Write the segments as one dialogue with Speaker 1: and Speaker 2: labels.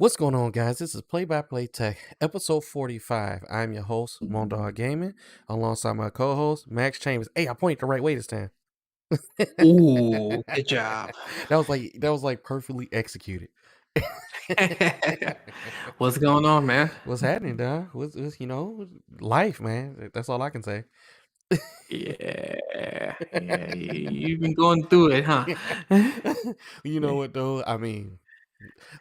Speaker 1: What's going on, guys? This is Play by Play Tech, episode 45. I'm your host, Mondog Gaming, alongside my co-host, Max Chambers. Hey, I pointed the right way this time.
Speaker 2: Ooh, good job.
Speaker 1: that was like perfectly executed.
Speaker 2: What's going on, man?
Speaker 1: What's happening, dog? What's life, man? That's all I can say.
Speaker 2: You've been going through it, huh?
Speaker 1: You know what though? I mean,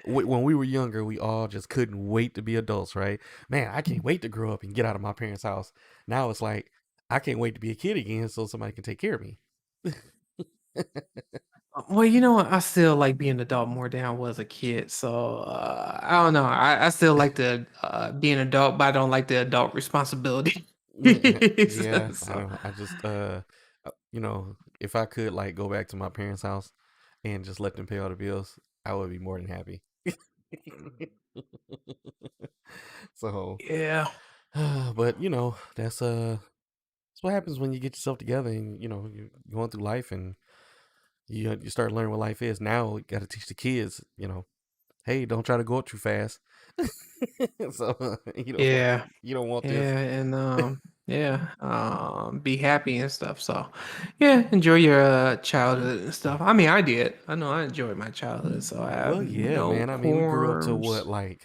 Speaker 1: when we were younger, we all just couldn't wait to be adults, right? Man, I can't wait to grow up and get out of my parents' house. Now it's like I can't wait to be a kid again, so somebody can take care of me.
Speaker 2: Well, you know what? I still like being an adult more than I was a kid. So I don't know. I still like to be an adult, but I don't like the adult responsibility.
Speaker 1: Yeah, I
Speaker 2: So
Speaker 1: know. I just if I could like go back to my parents' house and just let them pay all the bills, I would be more than happy. So,
Speaker 2: yeah,
Speaker 1: but that's what happens when you get yourself together and you're going through life and you start learning what life is. Now you got to teach the kids, hey, don't try to go up too fast. So
Speaker 2: yeah.
Speaker 1: you don't want this.
Speaker 2: Yeah, and be happy and stuff. So, yeah, enjoy your childhood and stuff. I mean, I did. I know I enjoyed my childhood, so I have
Speaker 1: Well, yeah,
Speaker 2: no
Speaker 1: man. I mean, we grew up to what
Speaker 2: qualms.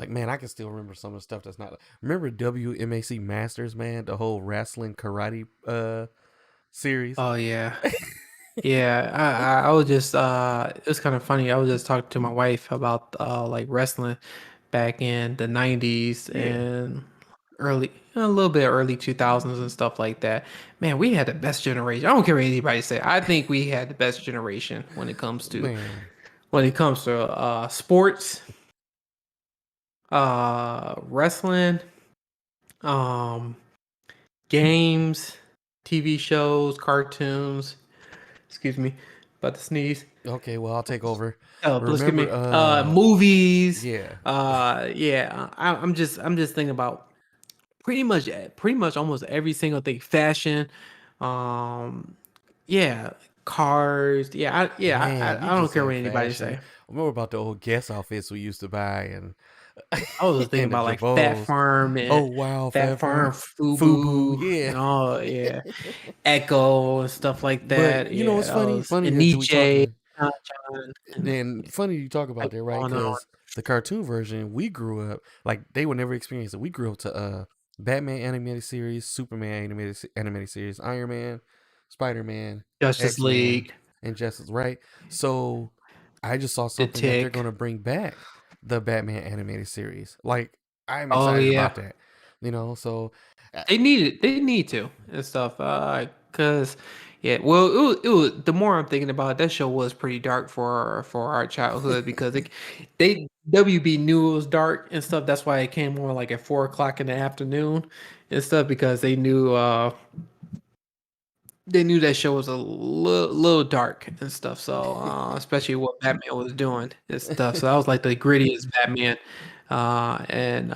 Speaker 1: man, I can still remember some of the stuff that's not. Remember WMAC Masters, man, the whole wrestling karate series.
Speaker 2: Oh yeah, yeah. I was just it was kind of funny. I was just talking to my wife about like wrestling back in the '90s
Speaker 1: Yeah,
Speaker 2: and a little bit early 2000s and stuff like that. Man, we had the best generation. I don't care what anybody say. I think we had the best generation
Speaker 1: man.
Speaker 2: when it comes to sports, wrestling, um, games, TV shows, cartoons. Excuse me, about to sneeze.
Speaker 1: Okay, well, I'll take over.
Speaker 2: Excuse
Speaker 1: Remember
Speaker 2: me. Movies.
Speaker 1: yeah.
Speaker 2: Yeah. I'm just thinking about pretty much almost every single thing. Fashion. Um, yeah. Cars.
Speaker 1: Man, you
Speaker 2: I don't
Speaker 1: just
Speaker 2: care what
Speaker 1: said
Speaker 2: anybody
Speaker 1: fashion.
Speaker 2: say.
Speaker 1: Remember about the old guest outfits we used to buy and
Speaker 2: I was just thinking
Speaker 1: and the
Speaker 2: about like Fat
Speaker 1: Jabos.
Speaker 2: Farm and
Speaker 1: Oh wow,
Speaker 2: Fat
Speaker 1: Fat Farm.
Speaker 2: Farm
Speaker 1: Fubu,
Speaker 2: Fubu
Speaker 1: yeah.
Speaker 2: and all yeah, Echo and stuff like
Speaker 1: But
Speaker 2: that.
Speaker 1: you know
Speaker 2: Yeah,
Speaker 1: what's
Speaker 2: that
Speaker 1: funny?
Speaker 2: was
Speaker 1: Funny
Speaker 2: and
Speaker 1: that we
Speaker 2: Nietzsche,
Speaker 1: talking.
Speaker 2: John, and
Speaker 1: And funny you talk
Speaker 2: I
Speaker 1: about
Speaker 2: go
Speaker 1: that, right?
Speaker 2: on and on.
Speaker 1: Because the cartoon version, we grew up like they would never experience it. We grew up to Batman animated series, Superman animated series, Iron Man, Spider Man,
Speaker 2: Justice
Speaker 1: X Men,
Speaker 2: League,
Speaker 1: and Justice. Right. So I just saw
Speaker 2: The
Speaker 1: something that they're
Speaker 2: Tick.
Speaker 1: gonna bring back the Batman animated series. Like I'm
Speaker 2: Oh
Speaker 1: excited
Speaker 2: yeah,
Speaker 1: about that. So uh,
Speaker 2: they need to and stuff. Cause yeah, well, it was the more I'm thinking about it, that show was pretty dark for our childhood because they WB knew it was dark and stuff. That's why it came on like at 4 o'clock in the afternoon and stuff because they knew that show was a little dark and stuff. So especially what Batman was doing and stuff. So that was like the grittiest Batman, and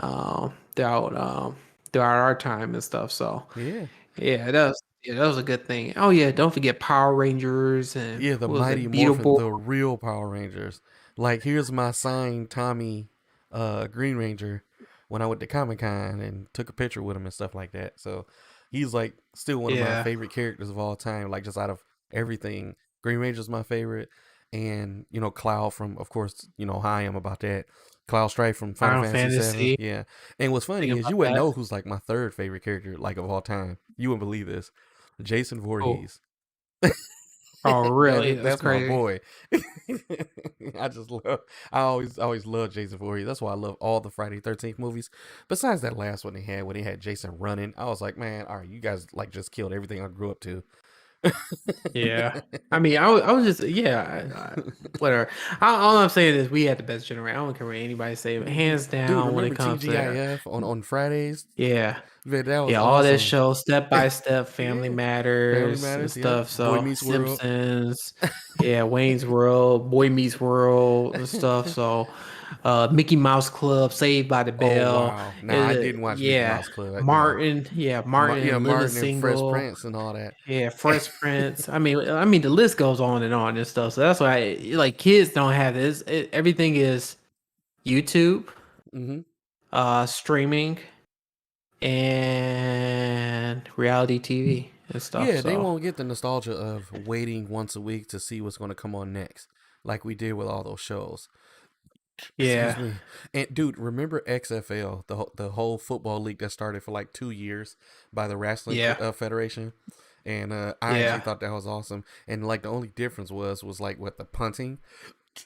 Speaker 2: throughout our time and stuff. So
Speaker 1: yeah.
Speaker 2: that was a good thing. Oh yeah, don't forget Power Rangers and
Speaker 1: Yeah, the
Speaker 2: what was
Speaker 1: Mighty
Speaker 2: it,
Speaker 1: Morphin,
Speaker 2: Beetleborg.
Speaker 1: the real Power Rangers. Like, here's my signed Tommy Green Ranger when I went to Comic Con and took a picture with him and stuff like that. So he's like still one of my
Speaker 2: Yeah,
Speaker 1: favorite characters of all time, like just out of everything. Green Ranger's my favorite. And, Cloud from, of course, how I am about that. Cloud Strife from Final
Speaker 2: Final
Speaker 1: Fantasy VII.
Speaker 2: Fantasy.
Speaker 1: Yeah. And what's funny
Speaker 2: Thinking
Speaker 1: is
Speaker 2: about
Speaker 1: you wouldn't
Speaker 2: that.
Speaker 1: know who's like my third favorite character, like of all time. You wouldn't believe this. Jason
Speaker 2: Oh,
Speaker 1: Voorhees.
Speaker 2: oh, really? That's
Speaker 1: That's my
Speaker 2: crazy.
Speaker 1: boy. I just love. I always love Jason Voorhees. That's why I love all the Friday 13th movies. Besides that last one they had when they had Jason running, I was like, man, all right, you guys like just killed everything I grew up to.
Speaker 2: Yeah. I mean, I was just whatever. All I'm saying is we had the best generation. I don't care what anybody say, but
Speaker 1: Hmm.
Speaker 2: hands
Speaker 1: Dude,
Speaker 2: down when it
Speaker 1: remember
Speaker 2: comes to that.
Speaker 1: TGIF on Fridays?
Speaker 2: Yeah.
Speaker 1: Man, that was
Speaker 2: Yeah, all that
Speaker 1: awesome.
Speaker 2: show, Step by Step, Family
Speaker 1: Yeah, Family
Speaker 2: Matters and
Speaker 1: Matters. Yep,
Speaker 2: stuff.
Speaker 1: Boy
Speaker 2: So
Speaker 1: Meets World.
Speaker 2: Simpsons, yeah, Wayne's World, Boy Meets World and stuff. So Mickey Mouse Club, Saved by the
Speaker 1: Oh
Speaker 2: Bell.
Speaker 1: wow! Now I didn't watch Mickey
Speaker 2: Yeah.
Speaker 1: Mouse Club.
Speaker 2: Martin, yeah, Martin
Speaker 1: Yeah,
Speaker 2: and Living
Speaker 1: Martin and Fresh
Speaker 2: Single.
Speaker 1: Prince and all that.
Speaker 2: Yeah, Fresh Prince. I mean, the list goes on and stuff. So that's why, like, kids don't have this. Everything is YouTube,
Speaker 1: Hmm.
Speaker 2: streaming, and reality TV and stuff.
Speaker 1: Yeah, they
Speaker 2: So
Speaker 1: won't get the nostalgia of waiting once a week to see what's going to come on next, like we did with all those shows. Excuse
Speaker 2: yeah,
Speaker 1: me. And dude, remember XFL, the whole football league that started for like 2 years by the Wrestling
Speaker 2: yeah,
Speaker 1: Federation, and I actually
Speaker 2: yeah.
Speaker 1: thought that was awesome. And like the only difference was like what the punting.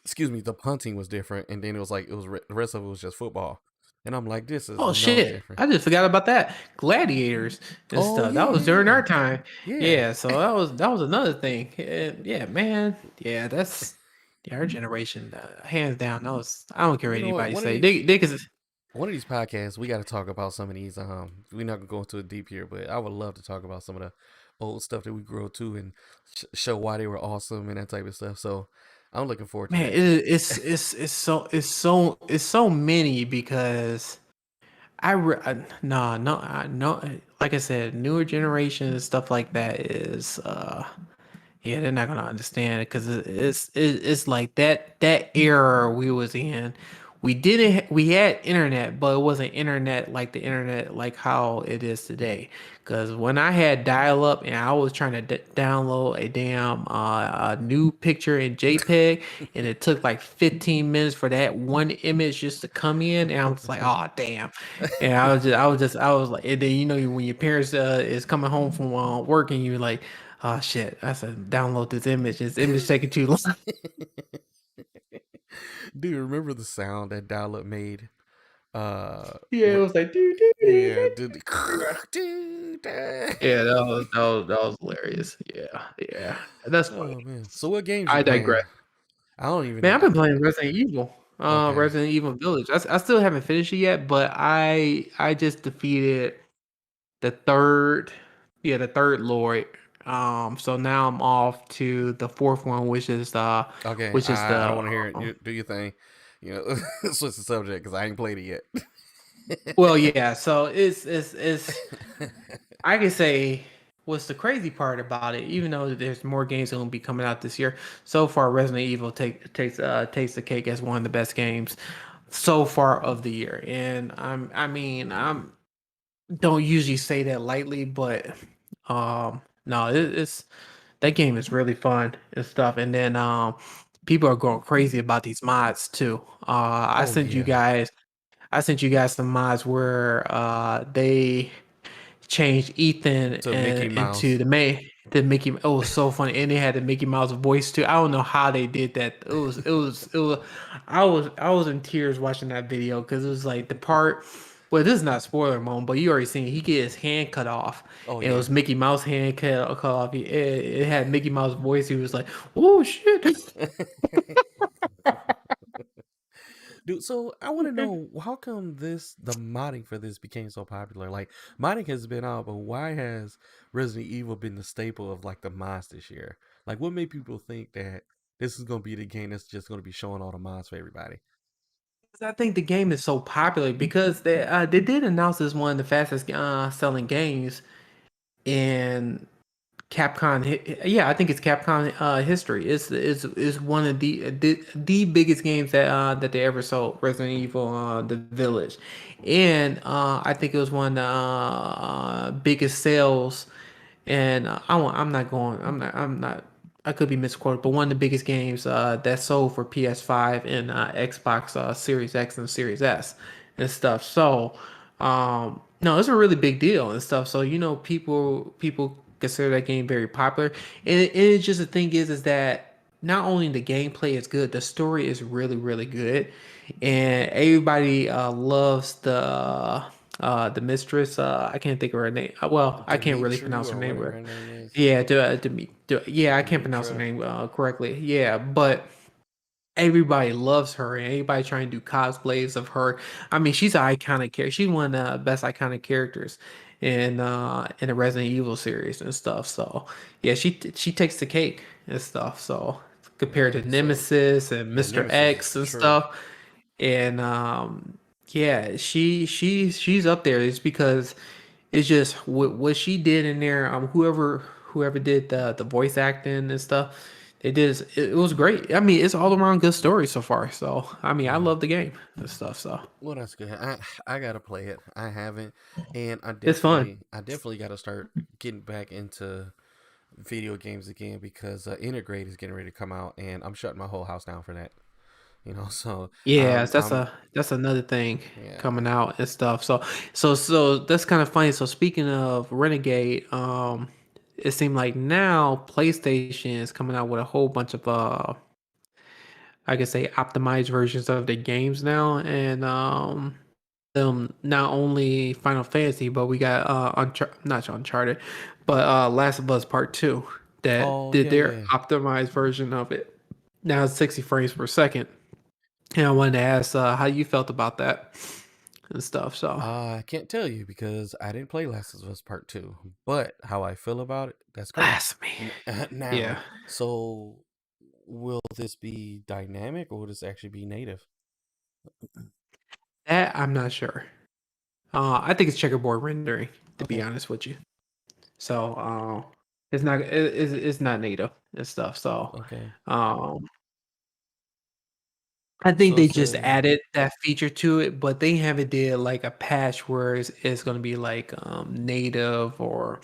Speaker 1: Excuse me, the punting was different, and then it was like the rest of it was just football. And I'm like, this is
Speaker 2: Oh
Speaker 1: no
Speaker 2: shit!
Speaker 1: different.
Speaker 2: I just forgot about that. Gladiators and
Speaker 1: Oh
Speaker 2: stuff.
Speaker 1: yeah,
Speaker 2: That was
Speaker 1: yeah,
Speaker 2: during
Speaker 1: yeah,
Speaker 2: our time.
Speaker 1: yeah.
Speaker 2: Yeah, so that was another thing. Yeah, man. Yeah, that's yeah, our generation. Hands down. That was. I don't care what
Speaker 1: You know what?
Speaker 2: anybody say. They could.
Speaker 1: One of these podcasts, we got to talk about some of these. We're not gonna go into it deep here, but I would love to talk about some of the old stuff that we grew up to and show why they were awesome and that type of stuff. So I'm looking forward to
Speaker 2: Man,
Speaker 1: that.
Speaker 2: it's so many because no, like I said, newer generation and stuff like that is yeah, they're not gonna understand it because it's like that era we was in. We had internet, but it wasn't internet like the internet like how it is today. Because when I had dial up and I was trying to download a damn a new picture in JPEG, and it took like 15 minutes for that one image just to come in, and I was like, oh damn. And I was like, and then when your parents is coming home from work and you're like, oh shit, I said download this image. This image taking too long.
Speaker 1: Do you remember the sound that dial up made?
Speaker 2: Yeah, it was like doo, doo, doo,
Speaker 1: Yeah,
Speaker 2: doo.
Speaker 1: dude.
Speaker 2: Yeah,
Speaker 1: Dude.
Speaker 2: yeah, that was hilarious. Yeah, yeah, that's funny.
Speaker 1: Oh man. So what games you
Speaker 2: I digress.
Speaker 1: playing? I don't even
Speaker 2: Man,
Speaker 1: know.
Speaker 2: I've been playing Resident Evil.
Speaker 1: Okay.
Speaker 2: Resident Evil Village. I still haven't finished it yet, but I just defeated the third, yeah, the third Lord. So now I'm off to the fourth one,
Speaker 1: Okay.
Speaker 2: which is
Speaker 1: I
Speaker 2: the
Speaker 1: don't want to hear it. You do your thing. You know, switch the subject because I ain't played it
Speaker 2: well,
Speaker 1: yet.
Speaker 2: yeah. So it's I can say what's the crazy part about it, even though there's more games that will be coming out this year. So far, Resident Evil takes the cake as one of the best games so far of the year, and I'm don't usually say that lightly, but no, it's that game is really fun and stuff. And then people are going crazy about these mods too. I
Speaker 1: Oh
Speaker 2: sent you
Speaker 1: yeah,
Speaker 2: guys I sent you guys some mods where they changed Ethan
Speaker 1: to Mickey
Speaker 2: and into
Speaker 1: Mouse.
Speaker 2: the Mickey. It was so funny, and they had the Mickey Mouse voice too. I don't know how they did that. It was. I was in tears watching that video because it was like the part. Well, this is not spoiler mode, but you already seen he get his hand cut off,
Speaker 1: Oh
Speaker 2: and it
Speaker 1: yeah.
Speaker 2: was Mickey Mouse hand cut off. It had Mickey Mouse voice. He was like, "Oh shit."
Speaker 1: Dude, so I want to know how come the modding for this became so popular? Like modding has been out, but why has Resident Evil been the staple of like the mods this year? Like what made people think that this is gonna be the game that's just gonna be showing all the mods for everybody?
Speaker 2: I think the game is so popular because they did announce this one of the fastest selling games in yeah, I think it's Capcom history. It's one of the biggest games that they ever sold. Resident Evil, the Village, and I think it was one of the biggest sales. And I'm not going. I'm not. I could be misquoted, but one of the biggest games that sold for PS5 and Xbox Series X and Series S and stuff. So, no, it's a really big deal and stuff. So people consider that game very popular, and it's just the thing is that not only the gameplay is good, the story is really really good, and everybody loves the mistress. I can't think of her name. Well, I can't really
Speaker 1: Dimitri
Speaker 2: pronounce her
Speaker 1: or
Speaker 2: name.
Speaker 1: whatever her name is.
Speaker 2: Yeah, yeah, I can't pronounce her
Speaker 1: Dimitra.
Speaker 2: name correctly. Yeah, but everybody loves her, and everybody trying to do cosplays of her. I mean, she's an iconic character. She's one of the best iconic characters in the Resident Evil series and stuff. So yeah, she takes the cake and stuff. So compared to
Speaker 1: Man, so
Speaker 2: Nemesis and
Speaker 1: yeah,
Speaker 2: Mr.
Speaker 1: Nemesis is
Speaker 2: X and
Speaker 1: true.
Speaker 2: stuff, and yeah, she's up there. It's because it's just what she did in there. Whoever did the voice acting and stuff, It is. It was great. I mean, it's all around good story so far. So I mean, I
Speaker 1: Yeah.
Speaker 2: love the game and stuff. So
Speaker 1: Well, that's good. I gotta play it. I haven't, and
Speaker 2: it's fun.
Speaker 1: I definitely gotta start getting back into video games again because Integrate is getting ready to come out, and I'm shutting my whole house down for that. So
Speaker 2: Yeah,
Speaker 1: I'm
Speaker 2: that's another thing
Speaker 1: yeah.
Speaker 2: coming out and stuff. So that's kind of funny. So speaking of Renegade, it seemed like now PlayStation is coming out with a whole bunch of I could say optimized versions of the games now, and not only Final Fantasy, but we got not Uncharted, but Last of Us Part Two that
Speaker 1: Oh
Speaker 2: did
Speaker 1: yeah,
Speaker 2: their
Speaker 1: yeah.
Speaker 2: optimized version of it. Now it's 60 frames per second. And I wanted to ask how you felt about that and stuff. So
Speaker 1: I can't tell you because I didn't play Last of Us Part Two, but how I feel about it, that's great.
Speaker 2: blasphemy.
Speaker 1: Now,
Speaker 2: Yeah,
Speaker 1: so will this be dynamic or will this actually be native?
Speaker 2: that I'm not sure. I think it's checkerboard rendering, to be
Speaker 1: Okay,
Speaker 2: honest with you. So it's not native and stuff. So
Speaker 1: okay.
Speaker 2: um, I think
Speaker 1: So
Speaker 2: they
Speaker 1: it's
Speaker 2: just
Speaker 1: a
Speaker 2: added that feature to it, but they haven't did like a patch where it's going to be like native or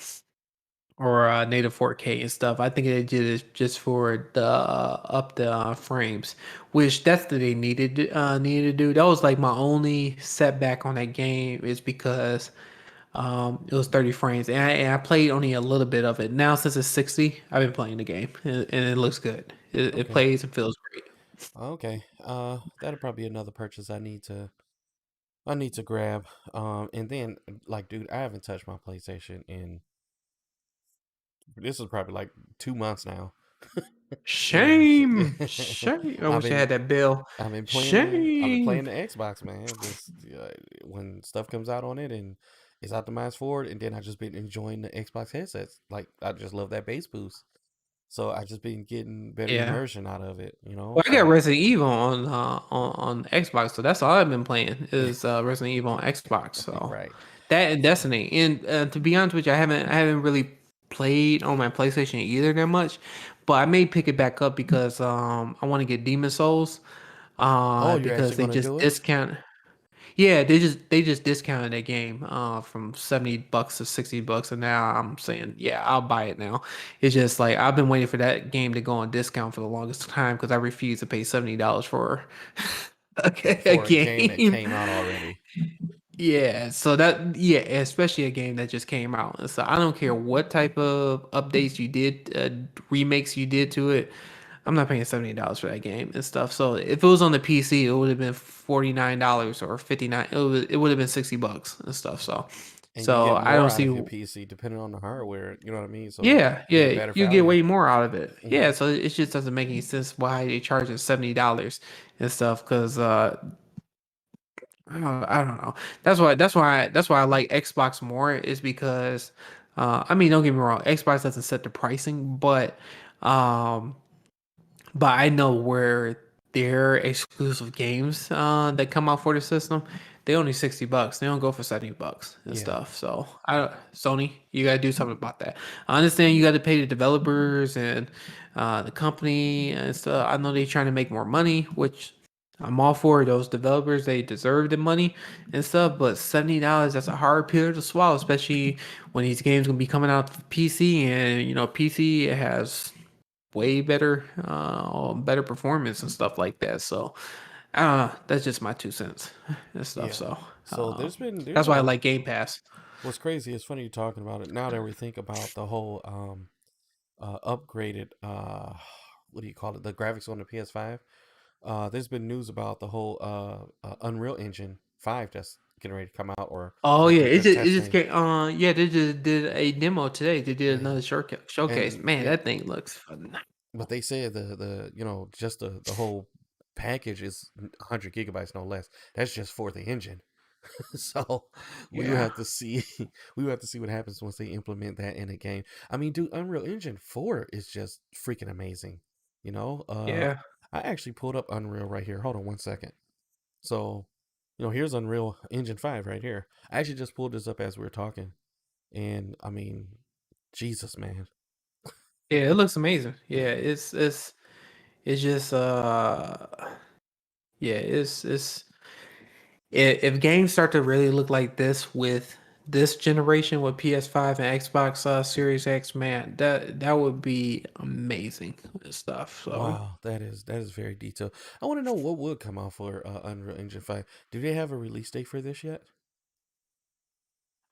Speaker 2: native 4K and stuff. I think they did it just for the up the frames, which that's what they needed to do. That was like my only setback on that game is because it was 30 frames, and I played only a little bit of it. Now since it's 60, I've been playing the game, and it looks good. It
Speaker 1: okay,
Speaker 2: plays and feels great.
Speaker 1: okay. That'll probably be another purchase I need to grab. And then like, dude, I haven't touched my PlayStation in this is probably like 2 months now. And
Speaker 2: Shame, shame. I
Speaker 1: I've
Speaker 2: wish I
Speaker 1: been
Speaker 2: had that bill.
Speaker 1: I've been
Speaker 2: Shame.
Speaker 1: playing the Xbox, man. Just when stuff comes out on it and it's optimized for it, and then I just been enjoying the Xbox headsets. Like I just love that bass boost. So I just been getting better
Speaker 2: Yeah.
Speaker 1: immersion out of it,
Speaker 2: Well, I got
Speaker 1: So
Speaker 2: Resident Evil on Xbox, so that's all I've been playing is Resident Evil on Xbox. So
Speaker 1: right.
Speaker 2: that and Destiny. And to be honest with you, I haven't really played on my PlayStation either that much, but I may pick it back up because I want to get Demon Souls
Speaker 1: Oh, you're
Speaker 2: because
Speaker 1: actually
Speaker 2: they
Speaker 1: gonna
Speaker 2: just
Speaker 1: do it?
Speaker 2: discount. Yeah, they just discounted that game from $70 to $60, and now I'm saying, yeah, I'll buy it now. It's just like I've been waiting for that game to go on discount for the longest time because I refuse to pay $70 for a
Speaker 1: For a game that
Speaker 2: game.
Speaker 1: came out already.
Speaker 2: Yeah, so that yeah, especially a game that just came out. And so I don't care what type of updates you did, remakes you did to it. I'm not paying $70 for that game and stuff. So if it was on the PC, it would have been $49 or 59. It would have been $60 and stuff. So
Speaker 1: And you get
Speaker 2: I
Speaker 1: more
Speaker 2: don't
Speaker 1: out of
Speaker 2: see.
Speaker 1: your PC depending on the hardware, you know what I mean? So
Speaker 2: Yeah,
Speaker 1: you
Speaker 2: yeah,
Speaker 1: get better
Speaker 2: you get
Speaker 1: value.
Speaker 2: way more out of it.
Speaker 1: Hmm.
Speaker 2: Yeah, so it just doesn't make any sense why they charging $70 and stuff. Because I don't know. That's why I like Xbox more is because I mean, don't get me wrong, Xbox doesn't set the pricing, um but I know where their exclusive games that come out for the system, they only $60. They don't go for $70 and
Speaker 1: Yeah.
Speaker 2: stuff. So Sony, you gotta do something about that. I understand you gotta pay the developers and the company and stuff. I know they're trying to make more money, which I'm all for those developers. They deserve the money and stuff, but $70, that's a hard pill to swallow, especially when these games gonna be coming out for PC and PC has way better performance and stuff like that. So that's just my 2 cents and stuff.
Speaker 1: Yeah.
Speaker 2: So
Speaker 1: So there's
Speaker 2: that's
Speaker 1: been
Speaker 2: why I
Speaker 1: a
Speaker 2: like Game Pass.
Speaker 1: what's crazy is funny you talking about it. Now that we think about the whole upgraded what do you call it? The graphics on the PS5. There's been news about the whole Unreal Engine 5 that's getting ready to come out or
Speaker 2: Oh
Speaker 1: I
Speaker 2: yeah,
Speaker 1: think
Speaker 2: it
Speaker 1: they're
Speaker 2: just it just
Speaker 1: testing.
Speaker 2: came. Yeah, they just did a demo today. They did
Speaker 1: Yeah.
Speaker 2: another showcase.
Speaker 1: And
Speaker 2: Man,
Speaker 1: it
Speaker 2: that thing looks phenomenal.
Speaker 1: but they said the just the whole package is 100 gigabytes no less. That's just for the engine. So we will
Speaker 2: Yeah,
Speaker 1: have to see we will have to see what happens once they implement that in a game. I mean, dude, Unreal Engine 4 is just freaking amazing. You know,
Speaker 2: yeah.
Speaker 1: I actually pulled up Unreal right here. Hold on one second. So, here's Unreal Engine 5 right here. I actually just pulled this up as we were talking. And I mean, Jesus, man.
Speaker 2: Yeah, it looks amazing. Yeah, it's just yeah, it's if games start to really look like this with this generation with PS5 and Xbox Series X, man, that would be amazing and stuff. So
Speaker 1: Wow, that is very detailed. I want to know what would come out for Unreal Engine 5. Do they have a release date for this yet?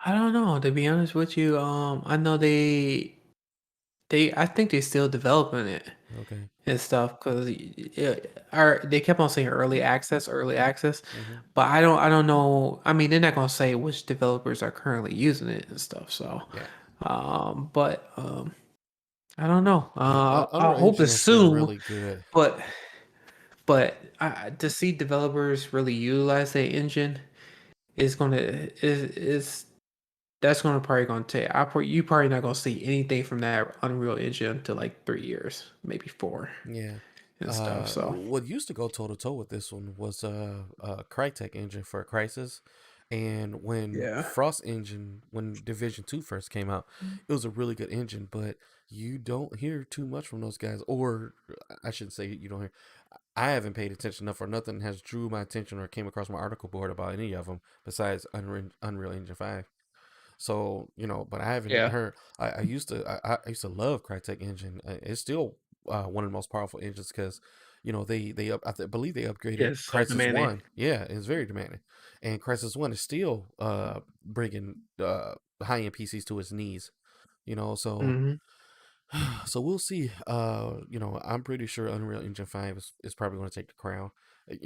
Speaker 2: I don't know, to be honest with you. I know they I think they still developing it
Speaker 1: Okay.
Speaker 2: and stuff because they kept on saying early access,
Speaker 1: Hmm.
Speaker 2: but I don't know. I mean, they're not gonna say which developers are currently using it and stuff. So,
Speaker 1: Yeah.
Speaker 2: but I don't know.
Speaker 1: Yeah.
Speaker 2: I
Speaker 1: Unreal
Speaker 2: hope
Speaker 1: Engine
Speaker 2: it's
Speaker 1: has been
Speaker 2: soon,
Speaker 1: really good.
Speaker 2: but to see developers really utilize that engine is gonna is that's gonna probably gonna take. You probably not gonna see anything from that Unreal Engine until like 3 years, maybe four
Speaker 1: Yeah.
Speaker 2: and stuff. So
Speaker 1: What used to go toe to toe with this one was Crytek engine for Crisis, and when
Speaker 2: yeah,
Speaker 1: Frost engine, when Division 2 first came out, it was a really good engine, but you don't hear too much from those guys, or I shouldn't say you don't hear. I haven't paid attention enough, or nothing has drew my attention or came across my article board about any of them besides Unreal Engine 5. So but I haven't
Speaker 2: yeah,
Speaker 1: heard. I used to. I used to love Crytek Engine. It's still one of the most powerful engines because believe they upgraded
Speaker 2: it's so
Speaker 1: Crisis
Speaker 2: demanding.
Speaker 1: One. Yeah, it's very demanding, and Crisis One is still bringing high end PCs to its knees. So
Speaker 2: Hmm.
Speaker 1: so we'll see. I'm pretty sure Unreal Engine 5 is probably going to take the crown.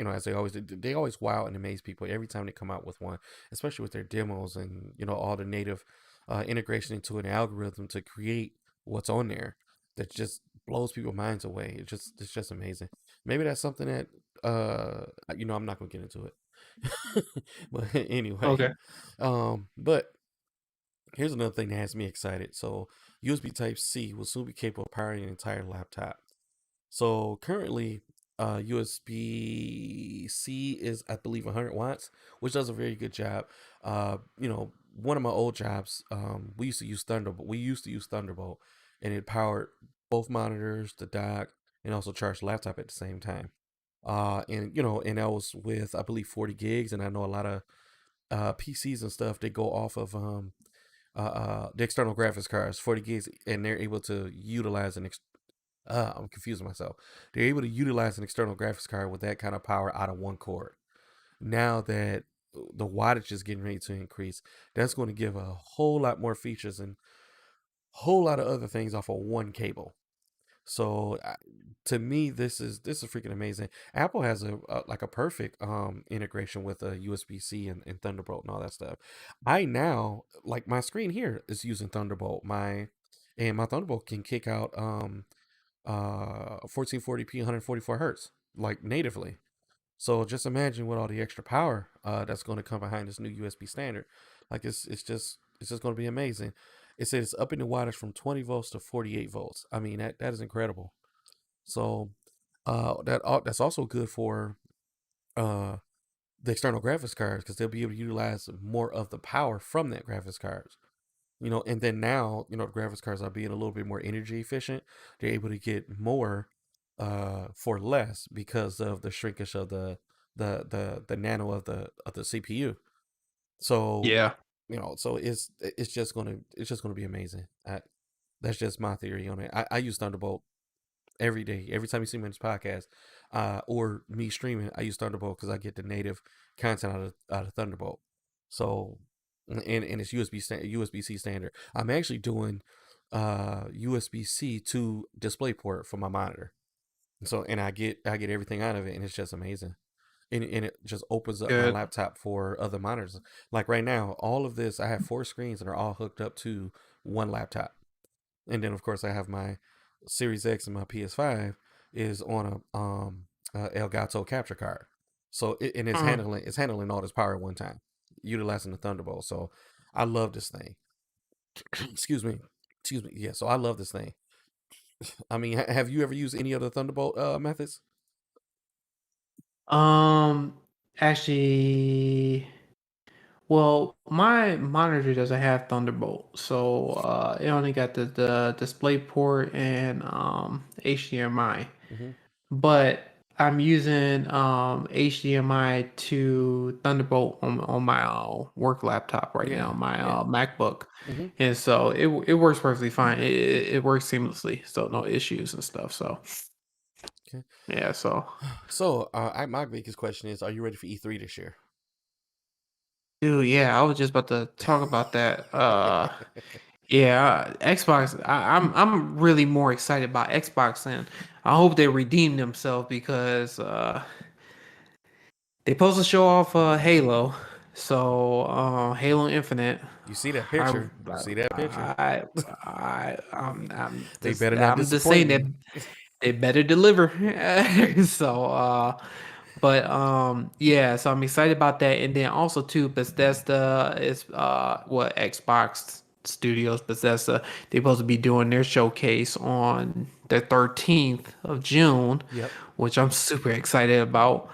Speaker 1: As they always do. They always wow and amaze people every time they come out with one, especially with their demos and all the native integration into an algorithm to create what's on there that just blows people's minds away. It's just amazing. Maybe that's something that I'm not going to get into it, but anyway,
Speaker 2: Okay.
Speaker 1: but here's another thing that has me excited. So, USB Type C will soon be capable of powering an entire laptop. So, currently, USB C is, I believe, 100 watts, which does a very good job. One of my old jobs, we used to use Thunderbolt, and it powered both monitors, the dock, and also charged the laptop at the same time. And that was with, I believe, 40 gigs. And I know a lot of PCs and stuff, they go off of the external graphics cards, 40 gigs, and they're able to utilize I'm confusing myself. They're able to utilize an external graphics card with that kind of power out of one cord. Now that the wattage is getting ready to increase, that's going to give a whole lot more features and a whole lot of other things off of one cable. So to me, this is freaking amazing. Apple has a perfect integration with a USB C and Thunderbolt and all that stuff. I now like my screen here is using Thunderbolt. My Thunderbolt can kick out 1440p 144 hertz like natively. So just imagine with all the extra power that's going to come behind this new USB standard. Like it's just going to be amazing. It says it's upping the wattage from 20 volts to 48 volts. I mean that is incredible. So that's also good for uh the external graphics cards because they'll be able to utilize more of the power from that graphics cards. And then now the graphics cards are being a little bit more energy efficient. They're able to get more for less because of the shrinkage of the nano of the CPU. So
Speaker 2: Yeah.
Speaker 1: so it's just gonna be amazing. That's just my theory on it. I use Thunderbolt every day. Every time you see me on this podcast, or me streaming, I use Thunderbolt because I get the native content out of Thunderbolt. So, and it's USB C standard. I'm actually doing USB C to DisplayPort for my monitor. So, and I get everything out of it, and it's just amazing. And it just opens up my
Speaker 2: Good.
Speaker 1: laptop for other monitors. Like right now, all of this, I have 4 screens and they're all hooked up to one laptop. And then of course I have my Series X and my PS5 is on a Elgato capture card. So and
Speaker 2: Uh,
Speaker 1: it's handling all this power at one time, utilizing the Thunderbolt. So I love this thing. excuse me, excuse me. Yeah, so I love this thing. I mean, have you ever used any other Thunderbolt methods?
Speaker 2: um, actually, Well, my monitor doesn't have Thunderbolt, so it only got the display port and HDMI.
Speaker 1: Hmm.
Speaker 2: But I'm using HDMI to Thunderbolt on my work laptop right now,
Speaker 1: Yeah,
Speaker 2: my
Speaker 1: yeah.
Speaker 2: MacBook,
Speaker 1: Hmm.
Speaker 2: and so it works perfectly fine. It works seamlessly, so no issues and stuff. So
Speaker 1: Okay.
Speaker 2: yeah, so
Speaker 1: So, my biggest question is: are you ready for E3 this year?
Speaker 2: dude, yeah, I was just about to talk about that. Yeah, Xbox. I'm really more excited about Xbox, and I hope they redeem themselves because they supposed to show off Halo, so Halo Infinite.
Speaker 1: You see that
Speaker 2: I
Speaker 1: picture? You see that picture? They better not
Speaker 2: I'm just
Speaker 1: disappoint
Speaker 2: saying that
Speaker 1: me.
Speaker 2: they better deliver. So but yeah, so I'm excited about that. And then also too, Bethesda is what Xbox Studios Bethesda, they're supposed to be doing their showcase on the 13th of June,
Speaker 1: Yep.
Speaker 2: which I'm super excited about.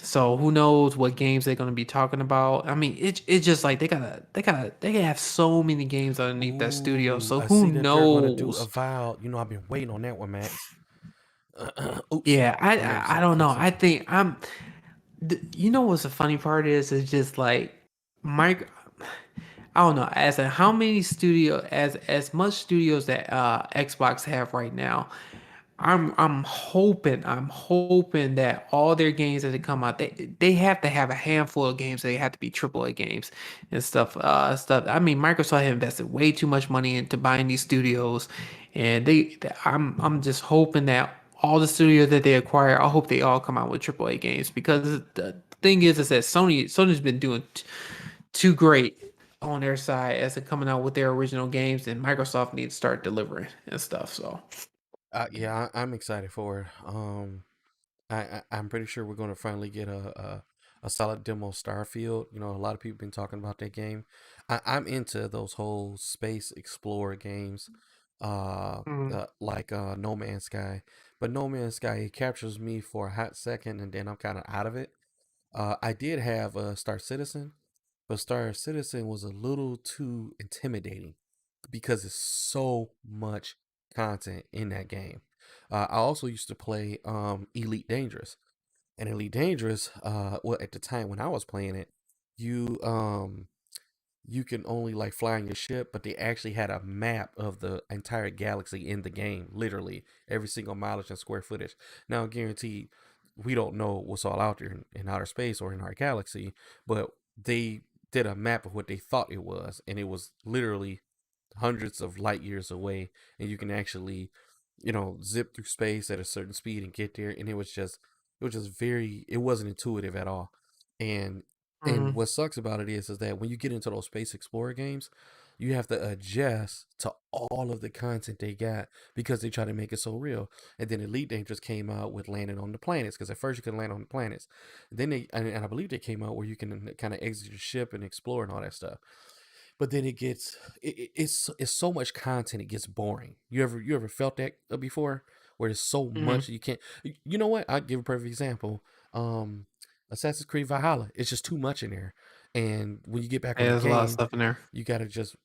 Speaker 2: So who knows what games they're gonna be talking about? I mean, it's just like they have so many games underneath that studio.
Speaker 1: Ooh,
Speaker 2: So
Speaker 1: I
Speaker 2: who
Speaker 1: see that they're gonna do a
Speaker 2: knows?
Speaker 1: vow. I've been waiting on that one, Max. Oops.
Speaker 2: Yeah,
Speaker 1: I know you
Speaker 2: I
Speaker 1: said
Speaker 2: don't know.
Speaker 1: fix it.
Speaker 2: I think you know what's the funny part is? It's just like Mike. I don't know. How many as much studios that Xbox have right now. I'm hoping that all their games that come out, they have to have a handful of games. They have to be AAA games and stuff. I mean, Microsoft have invested way too much money into buying these studios, and I'm just hoping that all the studios that they acquire, I hope they all come out with AAA games because the thing is that Sony's been doing too great on their side as they're coming out with their original games, and Microsoft needs to start delivering and stuff. So.
Speaker 1: Yeah, I'm excited for it. I'm pretty sure we're gonna finally get a solid demo of Starfield. A lot of people been talking about that game. I'm into those whole space explorer games, like No Man's Sky. But No Man's Sky, it captures me for a hot second, and then I'm kind of out of it. I did have Star Citizen, but Star Citizen was a little too intimidating because it's so much content in that game. I also used to play Elite Dangerous, and Elite Dangerous, well, at the time when I was playing it, you you can only like fly in your ship, but they actually had a map of the entire galaxy in the game, literally every single mileage and square footage. Now, guaranteed, we don't know what's all out there in outer space or in our galaxy, but they did a map of what they thought it was, and it was literally hundreds of light years away, and you can actually, zip through space at a certain speed and get there. And it was just very, it wasn't intuitive at all. And and
Speaker 2: Mhm.
Speaker 1: what sucks about it is that when you get into those space explorer games, you have to adjust to all of the content they got because they try to make it so real. And then Elite Dangerous came out with landing on the planets, because at first you can land on the planets. Then and I believe they came out where you can kind of exit your ship and explore and all that stuff. But then it's so much content, it gets boring. You ever felt that before, where there's so
Speaker 2: Mhm.
Speaker 1: much you can't. You know what? I'll give a perfect example. Um, Assassin's Creed Valhalla. It's just too much in there, and when you get back on
Speaker 2: Yeah,
Speaker 1: the
Speaker 2: there's a lot of
Speaker 1: game,
Speaker 2: stuff in there.
Speaker 1: you gotta just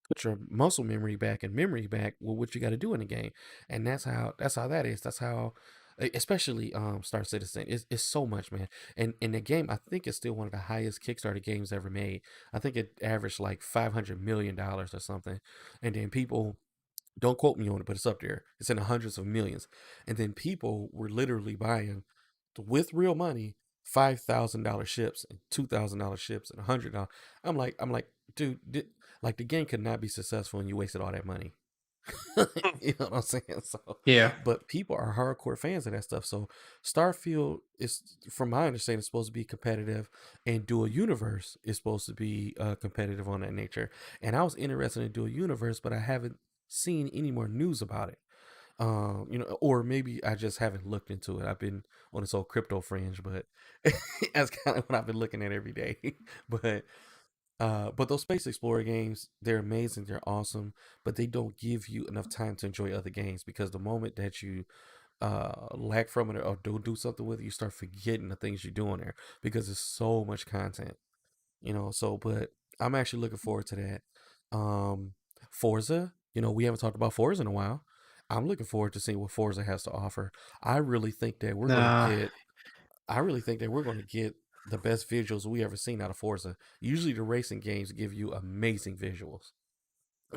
Speaker 1: put your muscle memory back and memory back with what you got to do in the game. And that's how that is. That's how, especially Star Citizen, it's so much, man. And in the game, I think it's still one of the highest Kickstarter games ever made. I think it averaged like $500 million or something. And then people, don't quote me on it, but it's up there. It's in the hundreds of millions. And then people were literally buying, with real money, $5,000 ships and $2,000 ships and $100. I'm like, dude, like the game could not be successful and you wasted all that money. You know what I'm saying? So,
Speaker 2: Yeah.
Speaker 1: but people are hardcore fans of that stuff. So, Starfield is, from my understanding, supposed to be competitive, and Dual Universe is supposed to be competitive on that nature. And I was interested in Dual Universe, but I haven't seen any more news about it. Or maybe I just haven't looked into it. I've been on this old crypto fringe, but that's kind of what I've been looking at every day. but but those Space Explorer games, they're amazing, they're awesome, but they don't give you enough time to enjoy other games, because the moment that you lack from it or don't do something with it, you start forgetting the things you're doing there because there's so much content. So but I'm actually looking forward to that. Um, Forza, we haven't talked about Forza in a while. I'm looking forward to seeing what Forza has to offer. I really think that we're going to
Speaker 2: Nah,
Speaker 1: get I really think that we're going to get the best visuals we ever seen out of Forza. Usually the racing games give you amazing visuals.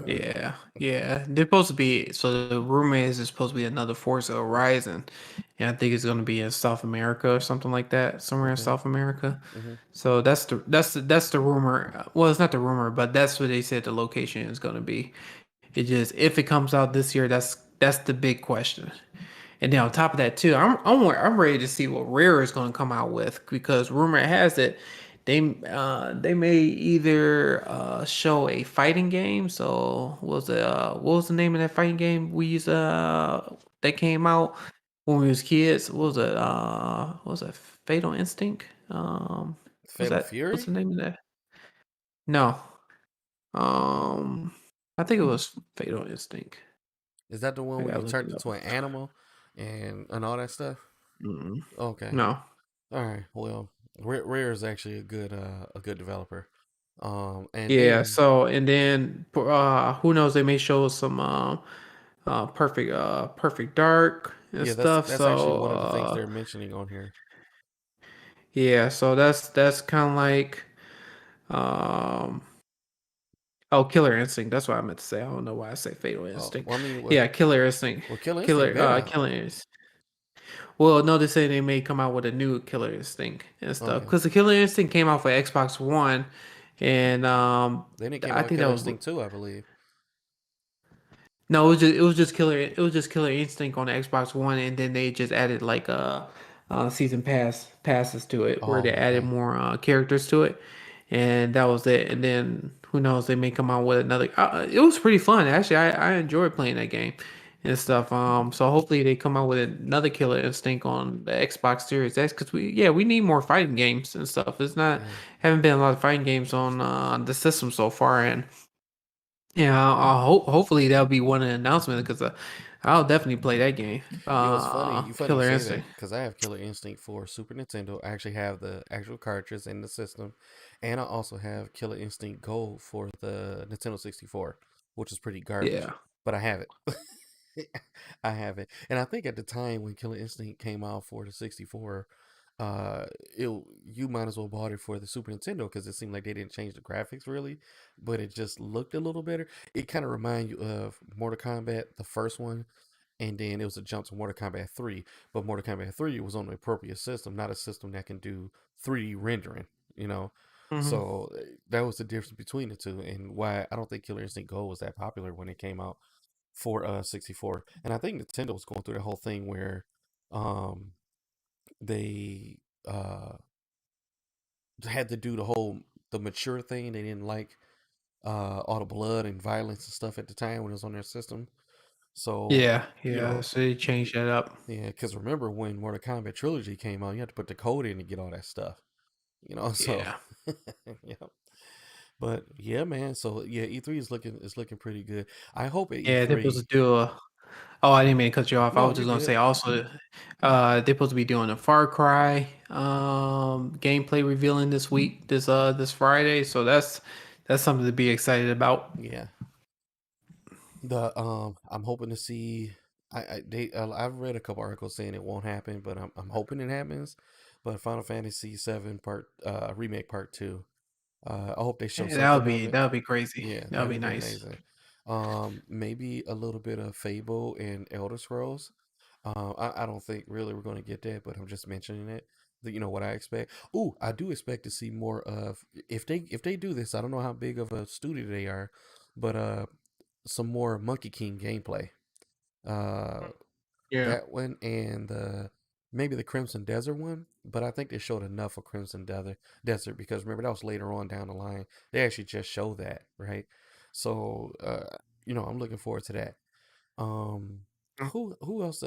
Speaker 2: yeah, yeah. They're supposed to be. So the rumor is it's supposed to be another Forza Horizon, and I think it's going to be in South America or something like that, somewhere in
Speaker 1: Okay.
Speaker 2: South America.
Speaker 1: Hmm.
Speaker 2: So that's the rumor. Well, it's not the rumor, but that's what they said the location is going to be. It just if it comes out this year, that's the big question. And then on top of that too, I'm ready to see what Rare is going to come out with because rumor has it they may either show a fighting game. So what was the name of that fighting game we used that came out when we was kids? What was that Fatal Instinct? Was
Speaker 1: Fatal
Speaker 2: that what's
Speaker 1: Fury?
Speaker 2: the name of that? No, um, I think it was Fatal Instinct.
Speaker 1: Is that the one
Speaker 2: I
Speaker 1: where
Speaker 2: gotta
Speaker 1: you
Speaker 2: look
Speaker 1: turned
Speaker 2: it up.
Speaker 1: into an animal and all that stuff?
Speaker 2: Mm,
Speaker 1: Okay.
Speaker 2: no.
Speaker 1: All right. Well, Rare is actually a good developer. And
Speaker 2: Yeah,
Speaker 1: then
Speaker 2: so and then who knows, they may show some perfect dark and
Speaker 1: yeah, that's
Speaker 2: stuff.
Speaker 1: that's actually
Speaker 2: So
Speaker 1: one of the things they're mentioning on here.
Speaker 2: yeah, so that's kind of like um oh, Killer Instinct. That's what I meant to say. I don't know why I say Fatal
Speaker 1: Oh,
Speaker 2: Instinct.
Speaker 1: well, I mean,
Speaker 2: Yeah, Killer Instinct.
Speaker 1: Killer Instinct been out.
Speaker 2: Killer Instinct. Well, no, they say they may come out with a new Killer Instinct and stuff
Speaker 1: Okay.
Speaker 2: because the Killer Instinct came out for Xbox One, and
Speaker 1: Then it came
Speaker 2: I
Speaker 1: out with
Speaker 2: think that
Speaker 1: Killer
Speaker 2: was
Speaker 1: Instinct 2, I believe.
Speaker 2: no, it was just Killer Instinct on the Xbox One, and then they just added like season passes to it, where they
Speaker 1: Oh,
Speaker 2: added
Speaker 1: okay.
Speaker 2: more characters to it, and that was it. And then who knows, they may come out with another. It was pretty fun actually. I enjoyed playing that game and stuff. So hopefully they come out with another Killer Instinct on the Xbox Series X because we need more fighting games and stuff. It's not
Speaker 1: Yeah.
Speaker 2: haven't been a lot of fighting games on the system so far, and yeah, hopefully that'll be one of the announcements because I'll definitely play that game.
Speaker 1: It's funny. You
Speaker 2: Killer
Speaker 1: say
Speaker 2: Instinct.
Speaker 1: that because I have Killer Instinct for Super Nintendo. I actually have the actual cartridge in the system, and I also have Killer Instinct Gold for the Nintendo 64, which is pretty garbage,
Speaker 2: Yeah.
Speaker 1: but I have it. I have it, and I think at the time when Killer Instinct came out for the 64, uh, it you might as well bought it for the Super Nintendo because it seemed like they didn't change the graphics really, but it just looked a little better. It kind of reminded you of Mortal Kombat, the first one, and then it was a jump to Mortal Kombat 3. But Mortal Kombat 3 was on the appropriate system, not a system that can do 3D rendering, you know.
Speaker 2: Hmm.
Speaker 1: So that was the difference between the two, and why I don't think Killer Instinct Gold was that popular when it came out for 64. And I think Nintendo was going through the whole thing where um they had to do the mature thing. They didn't like all the blood and violence and stuff at the time when it was on their system. So,
Speaker 2: Yeah,
Speaker 1: you
Speaker 2: yeah.
Speaker 1: know,
Speaker 2: So they changed that up.
Speaker 1: yeah, because remember when Mortal Kombat Trilogy came out, you had to put the code in to get all that stuff, so
Speaker 2: Yeah.
Speaker 1: yeah. But yeah, man. So yeah, E3 is looking pretty good. I hope at
Speaker 2: Yeah, they're supposed to
Speaker 1: E3.
Speaker 2: do a. Oh, I didn't mean to cut you off. I
Speaker 1: No,
Speaker 2: was
Speaker 1: you're
Speaker 2: just gonna
Speaker 1: good.
Speaker 2: say also, they're supposed to be doing a Far Cry gameplay revealing this week, this Friday. So that's something to be excited about.
Speaker 1: Yeah. I'm hoping to see. I've read a couple articles saying it won't happen, but I'm hoping it happens. But Final Fantasy 7 remake part 2. I hope they show something of it.
Speaker 2: That would be crazy.
Speaker 1: Yeah,
Speaker 2: That would
Speaker 1: that
Speaker 2: be
Speaker 1: would be
Speaker 2: nice.
Speaker 1: amazing. Maybe a little bit of Fable and Elder Scrolls. I don't think really we're going to get that, but I'm just mentioning it. What I expect. Ooh, I do expect to see more of if they do this. I don't know how big of a studio they are, but some more Monkey King gameplay. Uh,
Speaker 2: Yeah.
Speaker 1: that one and maybe the Crimson Desert one, but I think they showed enough of Desert because remember that was later on down the line. They actually just showed that, right? So I'm looking forward to that. Um, who else?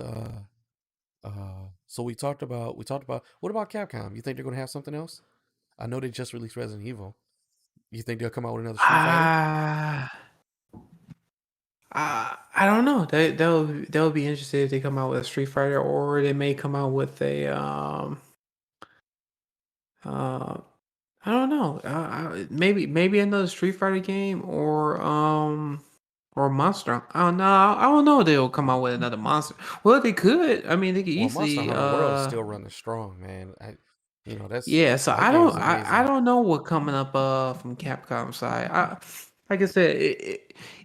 Speaker 1: So we talked about what about Capcom? You think they're gonna have something else? I know they just released Resident Evil. You think they'll come out with another Street Fighter?
Speaker 2: Ah, I don't know. They'll be interested if they come out with a Street Fighter, or they may come out with a uh I don't know. Maybe another Street Fighter game or Monster. I don't know. I don't know if they'll come out with another Monster. Well, they could. I mean, they could
Speaker 1: Well, Monster
Speaker 2: easily.
Speaker 1: Hunter World is still running strong, man. That's
Speaker 2: Yeah. So
Speaker 1: that
Speaker 2: I
Speaker 1: game
Speaker 2: don't.
Speaker 1: is
Speaker 2: I
Speaker 1: amazing.
Speaker 2: don't know what coming up from Capcom side. Like I said,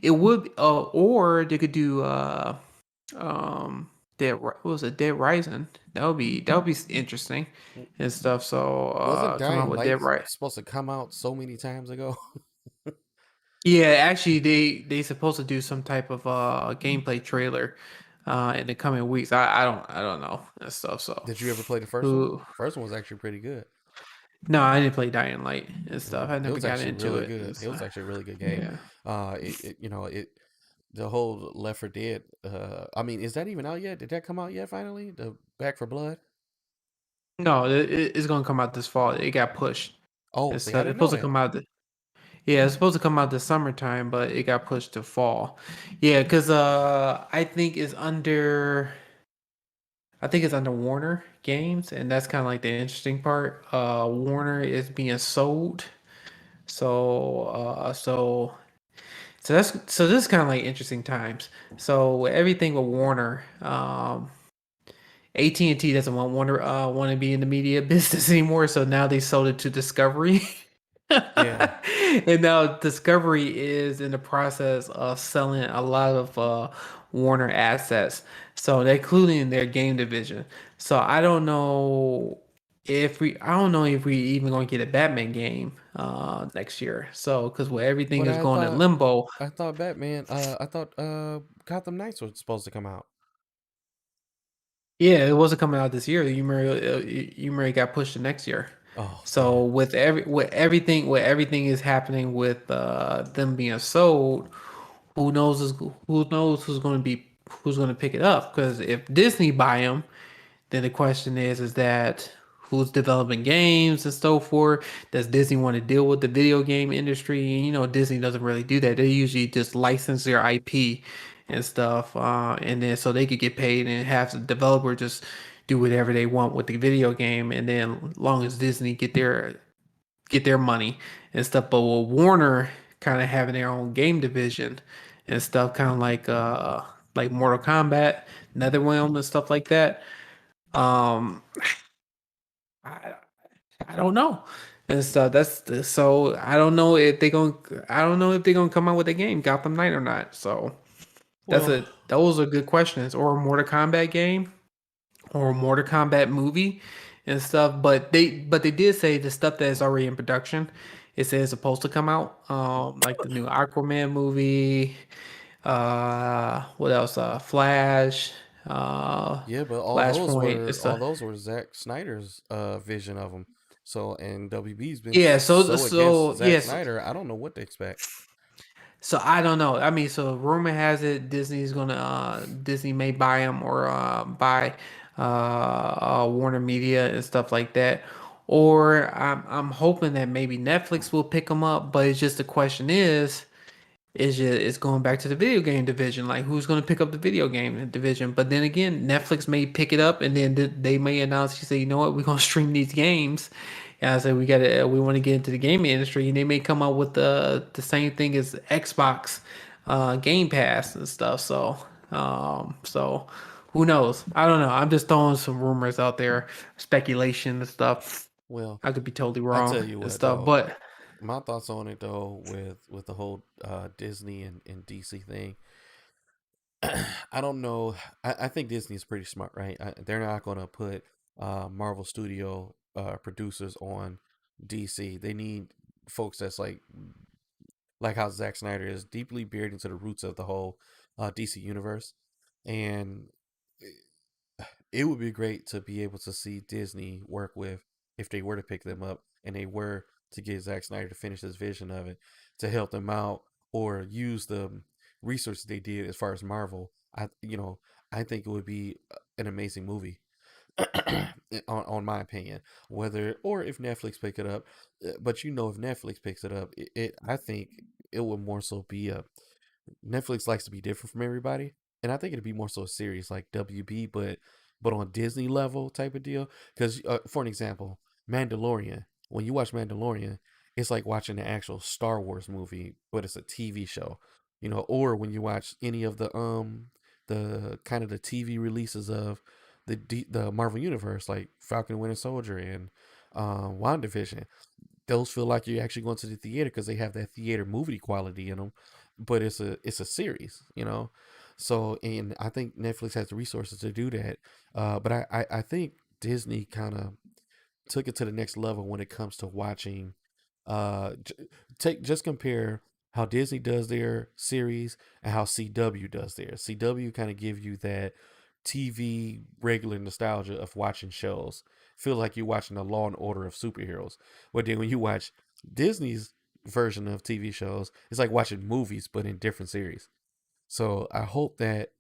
Speaker 2: it would. Or they could do um what was it, Dead Rising. That would be interesting and stuff. So
Speaker 1: Wasn't
Speaker 2: come out
Speaker 1: Dying
Speaker 2: with
Speaker 1: Light
Speaker 2: Dead Right.
Speaker 1: supposed to come out so many times ago?
Speaker 2: Yeah, actually, they supposed to do some type of gameplay trailer in the coming weeks. I don't know and stuff. So,
Speaker 1: Did you ever play the first one?
Speaker 2: who?
Speaker 1: First one was actually pretty good.
Speaker 2: No, I didn't play Dying Light and stuff. I
Speaker 1: It
Speaker 2: never
Speaker 1: was
Speaker 2: got
Speaker 1: actually
Speaker 2: into
Speaker 1: really
Speaker 2: it.
Speaker 1: good. It was actually a really good game.
Speaker 2: Yeah.
Speaker 1: The whole Left 4 Dead. I mean, is that even out yet? Did that come out yet? Finally, the Back for Blood.
Speaker 2: No, it's gonna come out this fall. It got pushed.
Speaker 1: Oh,
Speaker 2: It's
Speaker 1: see, I didn't know
Speaker 2: supposed to
Speaker 1: that.
Speaker 2: come out. Yeah, it's supposed to come out this summertime, but it got pushed to fall. Yeah, because I think it's under Warner Games, and that's kind of like the interesting part. Warner is being sold, so so this is kind of like interesting times. So everything with Warner, AT&T doesn't want to be in the media business anymore, so now they sold it to Discovery.
Speaker 1: Yeah.
Speaker 2: And now Discovery is in the process of selling a lot of Warner assets. So they're including their game division. So I don't know if we even going to get a Batman game next year. So because where everything
Speaker 1: But
Speaker 2: is going in limbo.
Speaker 1: I thought Batman. I thought Gotham Knights was supposed to come out.
Speaker 2: Yeah, it wasn't coming out this year. You got pushed to next year.
Speaker 1: Oh
Speaker 2: So
Speaker 1: man.
Speaker 2: with everything is happening with them being sold, who knows who's going to pick it up? Because if Disney buy them, then the question is that who's developing games and so forth? Does Disney want to deal with the video game industry? And Disney doesn't really do that. They usually just license their IP and stuff, and then so they could get paid and have the developer just do whatever they want with the video game, and then long as Disney get their money and stuff. But with Warner kind of having their own game division and stuff, kind of like Mortal Kombat, NetherRealm and stuff like that. Um, I I don't know. And stuff. So I don't know if they're gonna come out with a game Gotham Knight or not. So
Speaker 1: Well,
Speaker 2: those are good questions. Or a Mortal Kombat game or a Mortal Kombat movie and stuff. But they did say the stuff that is already in production. It says it's supposed to come out. Like the new Aquaman movie. What else? Flash.
Speaker 1: yeah, but
Speaker 2: Flashpoint. It's
Speaker 1: all those were Zack Snyder's vision of them. So and WB's been
Speaker 2: Yeah.
Speaker 1: so against Zack
Speaker 2: Yes.
Speaker 1: Snyder. I don't know what to expect.
Speaker 2: So I don't know. I mean, so rumor has it Disney may buy them or buy Warner Media and stuff like that. Or I'm hoping that maybe Netflix will pick them up. But it's just the question it's going back to the video game division. Like, who's going to pick up the video game division? But then again, Netflix may pick it up, and then they may announce, you say, you know what, we're going to stream these games. And I said, we want to get into the gaming industry, and they may come out with the same thing as Xbox, Game Pass and stuff. So who knows? I don't know. I'm just throwing some rumors out there, speculation and stuff.
Speaker 1: Well,
Speaker 2: I could be totally
Speaker 1: I
Speaker 2: wrong
Speaker 1: tell you
Speaker 2: and
Speaker 1: what
Speaker 2: stuff,
Speaker 1: though,
Speaker 2: but
Speaker 1: my thoughts on it though, with the whole Disney and DC thing. I don't know. I think Disney's pretty smart, right? They're not going to put Marvel Studio producers on DC. They need folks that's like how Zack Snyder is deeply buried into the roots of the whole DC universe, and it would be great to be able to see Disney work with, if they were to pick them up and they were to get Zack Snyder to finish his vision of it, to help them out or use the research they did as far as Marvel. I think it would be an amazing movie. On my opinion, whether or if Netflix pick it up, but if Netflix picks it up, I think it would more so be a Netflix likes to be different from everybody, and I think it'd be more so a series like WB, but on Disney level type of deal. Because for an example, Mandalorian. when you watch Mandalorian, it's like watching an actual Star Wars movie, but it's a TV show. Or when you watch any of the kind of the TV releases of the Marvel universe, like Falcon and Winter Soldier and WandaVision, those feel like you're actually going to the theater because they have that theater movie quality in them, but it's a series, So, and I think Netflix has the resources to do that. But I think Disney kind of took it to the next level when it comes to watching. Take just compare how Disney does their series and how CW does theirs. CW kind of give you that TV regular nostalgia of watching shows. Feel like you're watching a Law and Order of superheroes. But then when you watch Disney's version of TV shows, it's like watching movies but in different series. So I hope that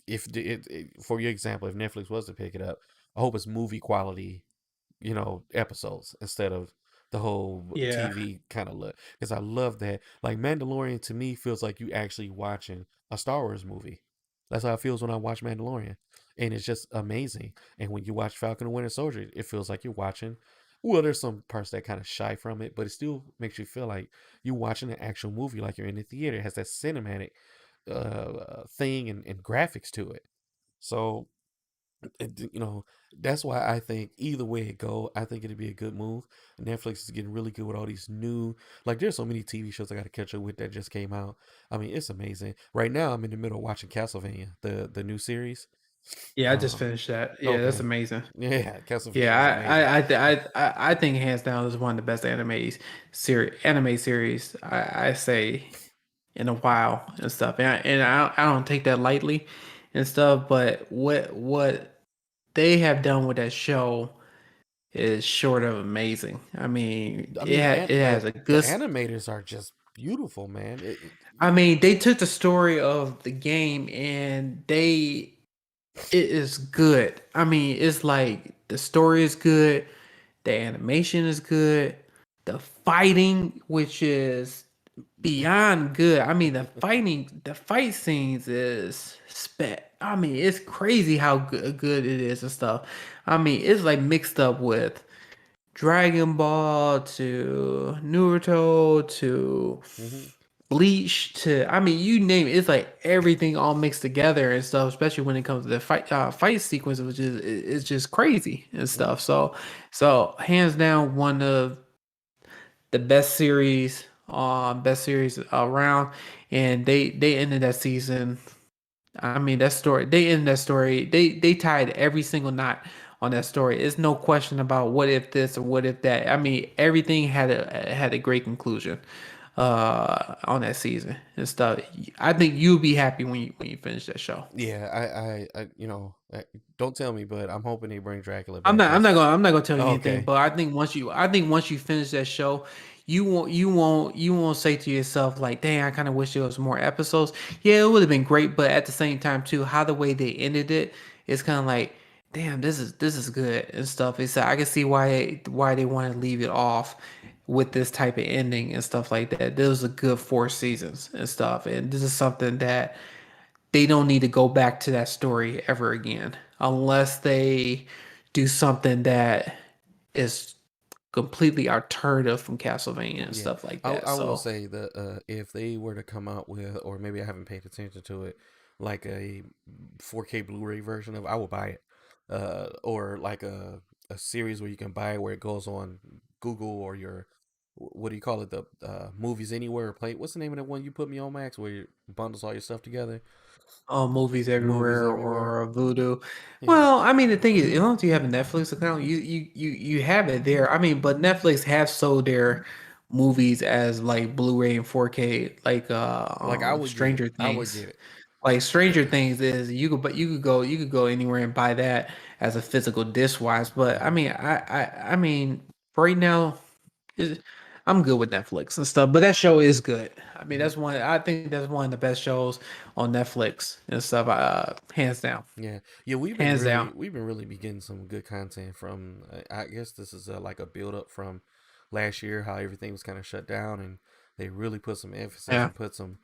Speaker 1: if for your example, if Netflix was to pick it up, I hope it's movie quality, episodes instead of the whole
Speaker 2: Yeah.
Speaker 1: TV kind of look. Because I love that. Like Mandalorian to me feels like you actually watching a Star Wars movie. That's how it feels when I watch Mandalorian. And it's just amazing. And when you watch Falcon and Winter Soldier, it feels like you're watching. Well, there's some parts that kind of shy from it, but it still makes you feel like you're watching an actual movie, like you're in the theater. It has that cinematic thing and graphics to it. So you know that's why I think either way it go, I think it'd be a good move. Netflix is getting really good with all these new, like there's so many TV shows I got to catch up with that just came out. I mean, it's amazing. Right now I'm in the middle of watching Castlevania, the new series.
Speaker 2: Yeah, I just
Speaker 1: um
Speaker 2: finished that. Yeah, that's
Speaker 1: okay,
Speaker 2: amazing.
Speaker 1: yeah, Castlevania is
Speaker 2: Yeah,
Speaker 1: amazing.
Speaker 2: I think hands down is one of the best anime series I say in a while and stuff. I don't take that lightly and stuff, but what they have done with that show is short of amazing. I mean,
Speaker 1: I mean
Speaker 2: it has a
Speaker 1: the
Speaker 2: good
Speaker 1: animators are just beautiful, man.
Speaker 2: I mean, they took the story of the game and it is good. I mean, it's like the story is good, the animation is good, the fighting, which is beyond good. I mean, the fight scenes is spec. I mean, it's crazy how good it is and stuff. I mean, it's like mixed up with Dragon Ball to Naruto to
Speaker 1: Mhm.
Speaker 2: Bleach to I mean you name it, it's like everything all mixed together and stuff, especially when it comes to the fight sequence, which is just crazy and
Speaker 1: Mhm.
Speaker 2: stuff. So hands down one of the best series around, and they ended that season. I mean that story. They ended that story. They tied every single knot on that story. It's no question about what if this or what if that. I mean everything had a great conclusion on that season and stuff. I think you'll be happy when you finish that show.
Speaker 1: Yeah, don't tell me, but I'm hoping they bring Dracula
Speaker 2: I'm
Speaker 1: back.
Speaker 2: not. I'm
Speaker 1: Cause
Speaker 2: not gonna. I'm not gonna tell you anything.
Speaker 1: okay.
Speaker 2: But I think once you finish that show, you won't say to yourself like, "Dang, I kind of wish there was more episodes." Yeah, it would have been great, but at the same time too, how the way they ended it, it's kind of like, "Damn, this is good and stuff." It's I can see why they want to leave it off with this type of ending and stuff like that. This was a good 4 seasons and stuff, and this is something that they don't need to go back to that story ever again unless they do something that is completely alternative from Castlevania and
Speaker 1: Yeah,
Speaker 2: stuff like
Speaker 1: I
Speaker 2: that.
Speaker 1: I will
Speaker 2: So,
Speaker 1: say that if they were to come out with, or maybe I haven't paid attention to it, like a 4K Blu-ray version of, I will buy it. Or like a series where you can buy it where it goes on Google or your, what do you call it, the movies anywhere play. What's the name of the one you put me on, Max, where it bundles all your stuff together?
Speaker 2: movies
Speaker 1: Movies
Speaker 2: everywhere
Speaker 1: everywhere.
Speaker 2: or Voodoo.
Speaker 1: Yeah.
Speaker 2: Well, I mean, the thing is, as long as you have a Netflix account, you have it there. I mean, but Netflix have sold their movies as like Blu-ray and 4K, like
Speaker 1: Like I would get it.
Speaker 2: Stranger
Speaker 1: I would
Speaker 2: Things.
Speaker 1: get it.
Speaker 2: Like Stranger Things is you could go anywhere and buy that as a physical disc wise. But I
Speaker 1: Hmm.
Speaker 2: mean I mean right now is I'm good with Netflix and stuff. But that show is good. I mean
Speaker 1: Hmm.
Speaker 2: I think that's one of the best shows on Netflix and stuff. Hands down,
Speaker 1: Yeah, yeah,
Speaker 2: hands down.
Speaker 1: we've been really be getting some good content from. I guess this is like a build up from last year, how everything was kind of shut down, and they really put some emphasis
Speaker 2: Yeah.
Speaker 1: and put some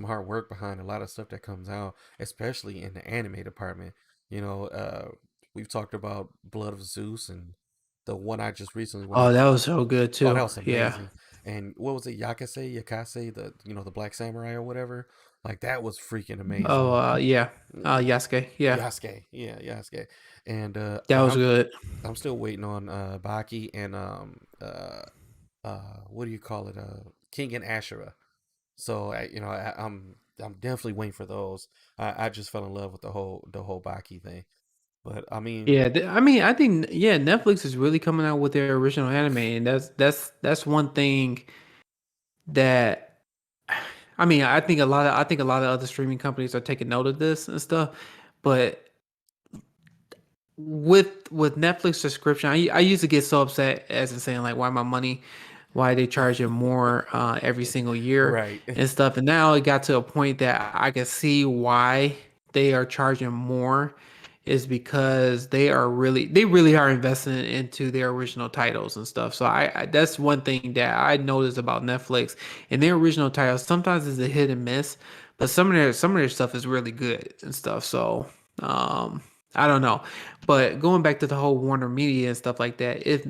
Speaker 1: hard work behind a lot of stuff that comes out, especially in the anime department. You know, we've talked about Blood of Zeus and the one I just recently
Speaker 2: Oh, that
Speaker 1: watched.
Speaker 2: was so good
Speaker 1: Oh, that
Speaker 2: too.
Speaker 1: was
Speaker 2: Yeah.
Speaker 1: amazing. And what was it, Yakase, the the Black Samurai or whatever? Like that was freaking
Speaker 2: Oh,
Speaker 1: amazing.
Speaker 2: yeah.
Speaker 1: Mm,
Speaker 2: Yasuke. Yeah,
Speaker 1: Yasuke, yeah, Yasuke. And
Speaker 2: that
Speaker 1: but
Speaker 2: was good.
Speaker 1: I'm still waiting on Baki and what do you call it? King and Ashura. So I'm definitely waiting for those. I just fell in love with the whole Baki thing. But I mean,
Speaker 2: Yeah, I mean, I think yeah, Netflix is really coming out with their original anime, and that's one thing that I mean, I think a lot of other streaming companies are taking note of this and stuff, but with Netflix subscription, I used to get so upset as in saying like, why they charging more every single year
Speaker 1: right.
Speaker 2: and stuff. And now it got to a point that I can see why they are charging more is because they really are investing into their original titles and stuff. So I that's one thing that I noticed about Netflix and their original titles. Sometimes it's a hit and miss, but some of their stuff is really good and stuff. So um I don't know. But going back to the whole Warner Media and stuff like that, if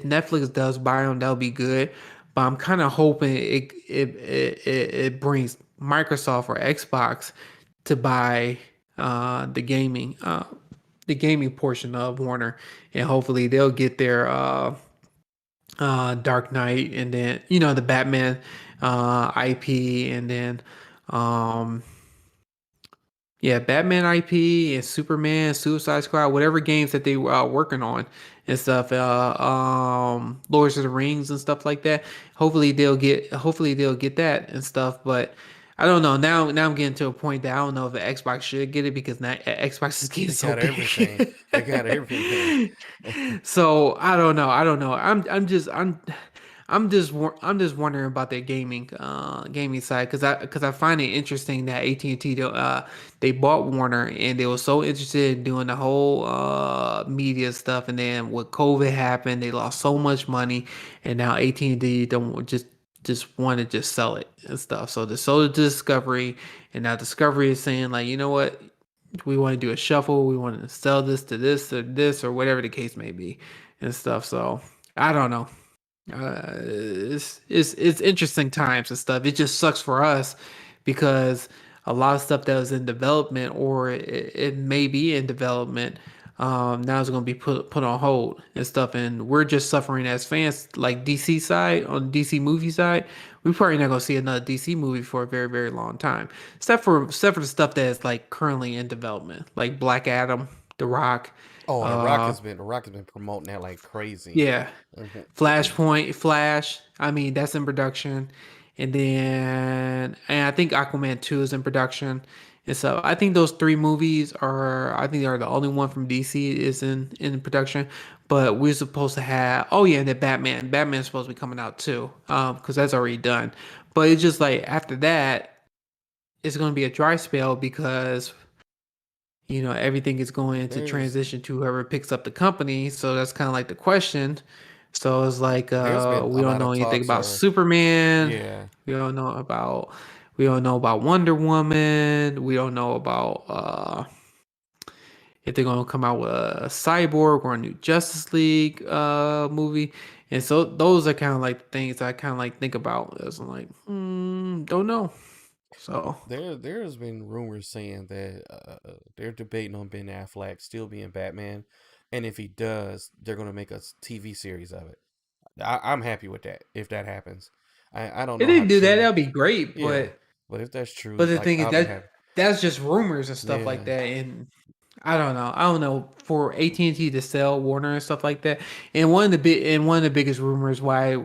Speaker 2: Netflix does buy them, that'll be good. But I'm kind of hoping it brings Microsoft or Xbox to buy the gaming portion of Warner, and hopefully they'll get their Dark Knight and then the Batman IP and then um yeah, Batman IP and Superman, Suicide Squad, whatever games that they working on and stuff, Lords of the Rings and stuff like that. Hopefully they'll get that and stuff. But I don't know. Now I'm getting to a point that I don't know if the Xbox should get it because now Xbox is getting
Speaker 1: They
Speaker 2: so
Speaker 1: got everything.
Speaker 2: big.
Speaker 1: They got everything.
Speaker 2: So I don't know. I don't know. I'm just wondering about their gaming side because I find it interesting that AT&T they bought Warner and they were so interested in doing the whole media stuff, and then when COVID happened they lost so much money, and now AT&T don't just want to just sell it and stuff. So they sold it to Discovery, and now Discovery is saying like, you know what, we want to do a shuffle, we want to sell this or whatever the case may be and stuff. So I don't know. It's interesting times and stuff. It just sucks for us because a lot of stuff that was in development or it may be in development now it's going to be put on hold and stuff, and we're just suffering as fans. Like DC side, on DC movie side, we probably not going to see another DC movie for a very long time, except for the stuff that is like currently in development, like Black Adam, The Rock.
Speaker 1: Oh,
Speaker 2: uh
Speaker 1: The Rock has been promoting that like crazy.
Speaker 2: yeah,
Speaker 1: Mhm.
Speaker 2: Flashpoint, Flash. I mean, that's in production, and I think Aquaman 2 is in production, and so I think those three movies are. I think they are the only one from DC is in production. But we're supposed to have. Oh yeah, and the Batman. Batman's supposed to be coming out too, because that's already done. But it's just like after that, it's going to be a dry spell because everything is going to
Speaker 1: There's
Speaker 2: transition to whoever picks up the company. So that's kind of like the question. So it's like
Speaker 1: there's been
Speaker 2: we
Speaker 1: a
Speaker 2: don't
Speaker 1: lot
Speaker 2: know
Speaker 1: of
Speaker 2: anything
Speaker 1: talks
Speaker 2: about
Speaker 1: or
Speaker 2: Superman.
Speaker 1: yeah.
Speaker 2: We don't know about we don't know about Wonder Woman. We don't know about if they're gonna come out with a Cyborg or a new Justice League movie. And so those are kind of like things I kind of like think about as I'm like, don't know. So
Speaker 1: There's been rumors saying that they're debating on Ben Affleck still being Batman, and if he does, they're gonna make a TV series of it. I'm happy with that if that happens. I don't
Speaker 2: if
Speaker 1: know
Speaker 2: they
Speaker 1: how
Speaker 2: do that,
Speaker 1: true.
Speaker 2: that'll be great.
Speaker 1: Yeah,
Speaker 2: But
Speaker 1: but if that's true,
Speaker 2: But the
Speaker 1: like
Speaker 2: thing is
Speaker 1: I'll be happy.
Speaker 2: that's just rumors and stuff like
Speaker 1: Yeah,
Speaker 2: that. And I don't know. I don't know for AT&T to sell Warner and stuff like that. And one of the biggest rumors why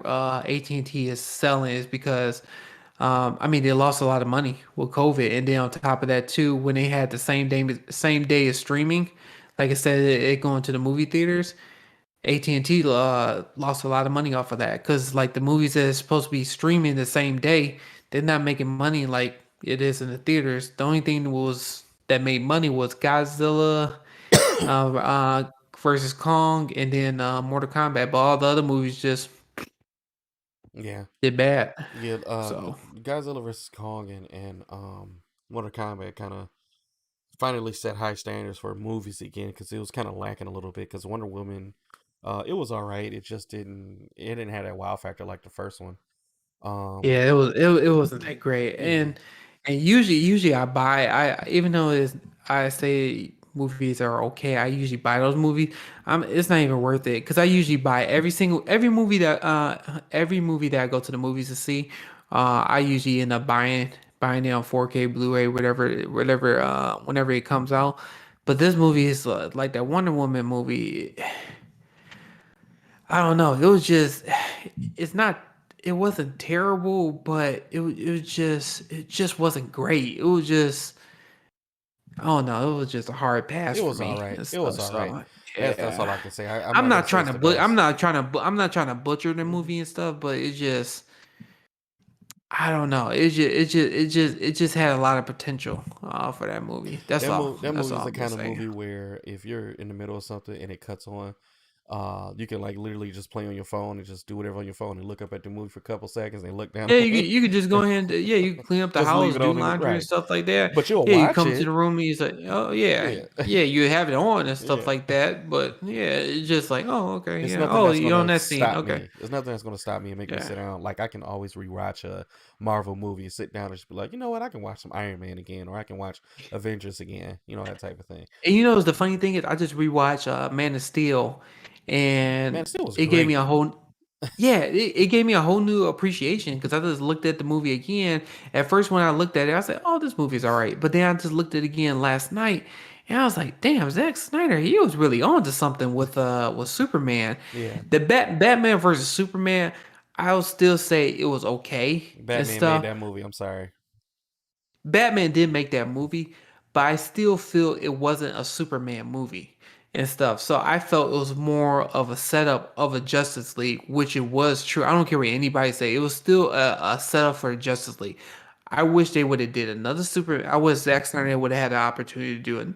Speaker 2: AT&T is selling is because I mean they lost a lot of money with COVID, and then on top of that too, when they had the same day as streaming, like I said, it going to the movie theaters. AT&T lost a lot of money off of that because like the movies that is supposed to be streaming the same day, they're not making money like it is in the theaters. The only thing that made money was Godzilla versus Kong, and then Mortal Kombat. But all the other movies just
Speaker 1: yeah,
Speaker 2: did bad.
Speaker 1: yeah.
Speaker 2: So
Speaker 1: Godzilla versus Kong and Mortal Kombat kind of finally set high standards for movies again because it was kind of lacking a little bit because Wonder Woman. It was all right. It didn't have that wow factor like the first one. Um,
Speaker 2: Yeah, it wasn't that great.
Speaker 1: yeah,
Speaker 2: And usually I even though I say movies are okay, I usually buy those movies. It's not even worth it because I usually buy every movie that I go to the movies to see. I usually end up buying it on 4K Blu-ray, whenever it comes out. But this movie is like that Wonder Woman movie. I don't know. It was just, it's not, it wasn't terrible, but it just wasn't great. It was just, I don't know. It was just a hard pass
Speaker 1: it
Speaker 2: for
Speaker 1: was all
Speaker 2: me
Speaker 1: right.
Speaker 2: and
Speaker 1: It was
Speaker 2: stuff.
Speaker 1: all right.
Speaker 2: So
Speaker 1: That's all
Speaker 2: yeah,
Speaker 1: I can say. I'm not gonna say it's the best.
Speaker 2: I'm not trying to butcher the
Speaker 1: Hmm.
Speaker 2: movie and stuff, but it just, I don't know. It just had a lot of potential for that movie. That's all.
Speaker 1: That
Speaker 2: That's
Speaker 1: movie
Speaker 2: all
Speaker 1: is the
Speaker 2: I'm gonna
Speaker 1: kind of
Speaker 2: say.
Speaker 1: movie where if you're in the middle of something and it cuts on, you can like literally just play on your phone and just do whatever on your phone and look up at the movie for a couple seconds and look down,
Speaker 2: Yeah, you could just go ahead and yeah, you can clean up the
Speaker 1: just leave
Speaker 2: house,
Speaker 1: it
Speaker 2: do
Speaker 1: on in
Speaker 2: laundry and
Speaker 1: right.
Speaker 2: stuff like that.
Speaker 1: But you'll
Speaker 2: Yeah, you
Speaker 1: watch
Speaker 2: come to
Speaker 1: it.
Speaker 2: the room and he's like, oh yeah,
Speaker 1: Yeah,
Speaker 2: yeah, you have it on and stuff
Speaker 1: yeah.
Speaker 2: like that. But yeah, it's just like, oh okay,
Speaker 1: It's
Speaker 2: yeah,
Speaker 1: nothing
Speaker 2: oh
Speaker 1: that's
Speaker 2: you on
Speaker 1: gonna
Speaker 2: that scene,
Speaker 1: stop
Speaker 2: okay,
Speaker 1: me. It's nothing that's gonna stop me and make me
Speaker 2: yeah.
Speaker 1: sit down. Like I can always rewatch a Marvel movie and sit down and just be like, you know what, I can watch some Iron Man again, or I can watch Avengers again. You know that type of thing.
Speaker 2: And you know, the funny thing is, I just rewatched Man of Steel,
Speaker 1: Man,
Speaker 2: and
Speaker 1: it still was
Speaker 2: it gave me
Speaker 1: great.
Speaker 2: a whole yeah, it gave me a whole new appreciation because I just looked at the movie again. At first, when I looked at it, I said, "Oh, this movie's all right," but then I just looked at it again last night, and I was like, "Damn, Zack Snyder, he was really on to something with Superman."
Speaker 1: Yeah,
Speaker 2: Batman versus Superman, I'll still say it was okay and
Speaker 1: Batman made
Speaker 2: stuff.
Speaker 1: that movie. I'm sorry.
Speaker 2: Batman did make that movie, but I still feel it wasn't a Superman movie and stuff. So I felt it was more of a setup of a Justice League, which it was true. I don't care what anybody say. It was still a setup for Justice League. I wish they would have did another super. I wish Zack Snyder would have had the opportunity to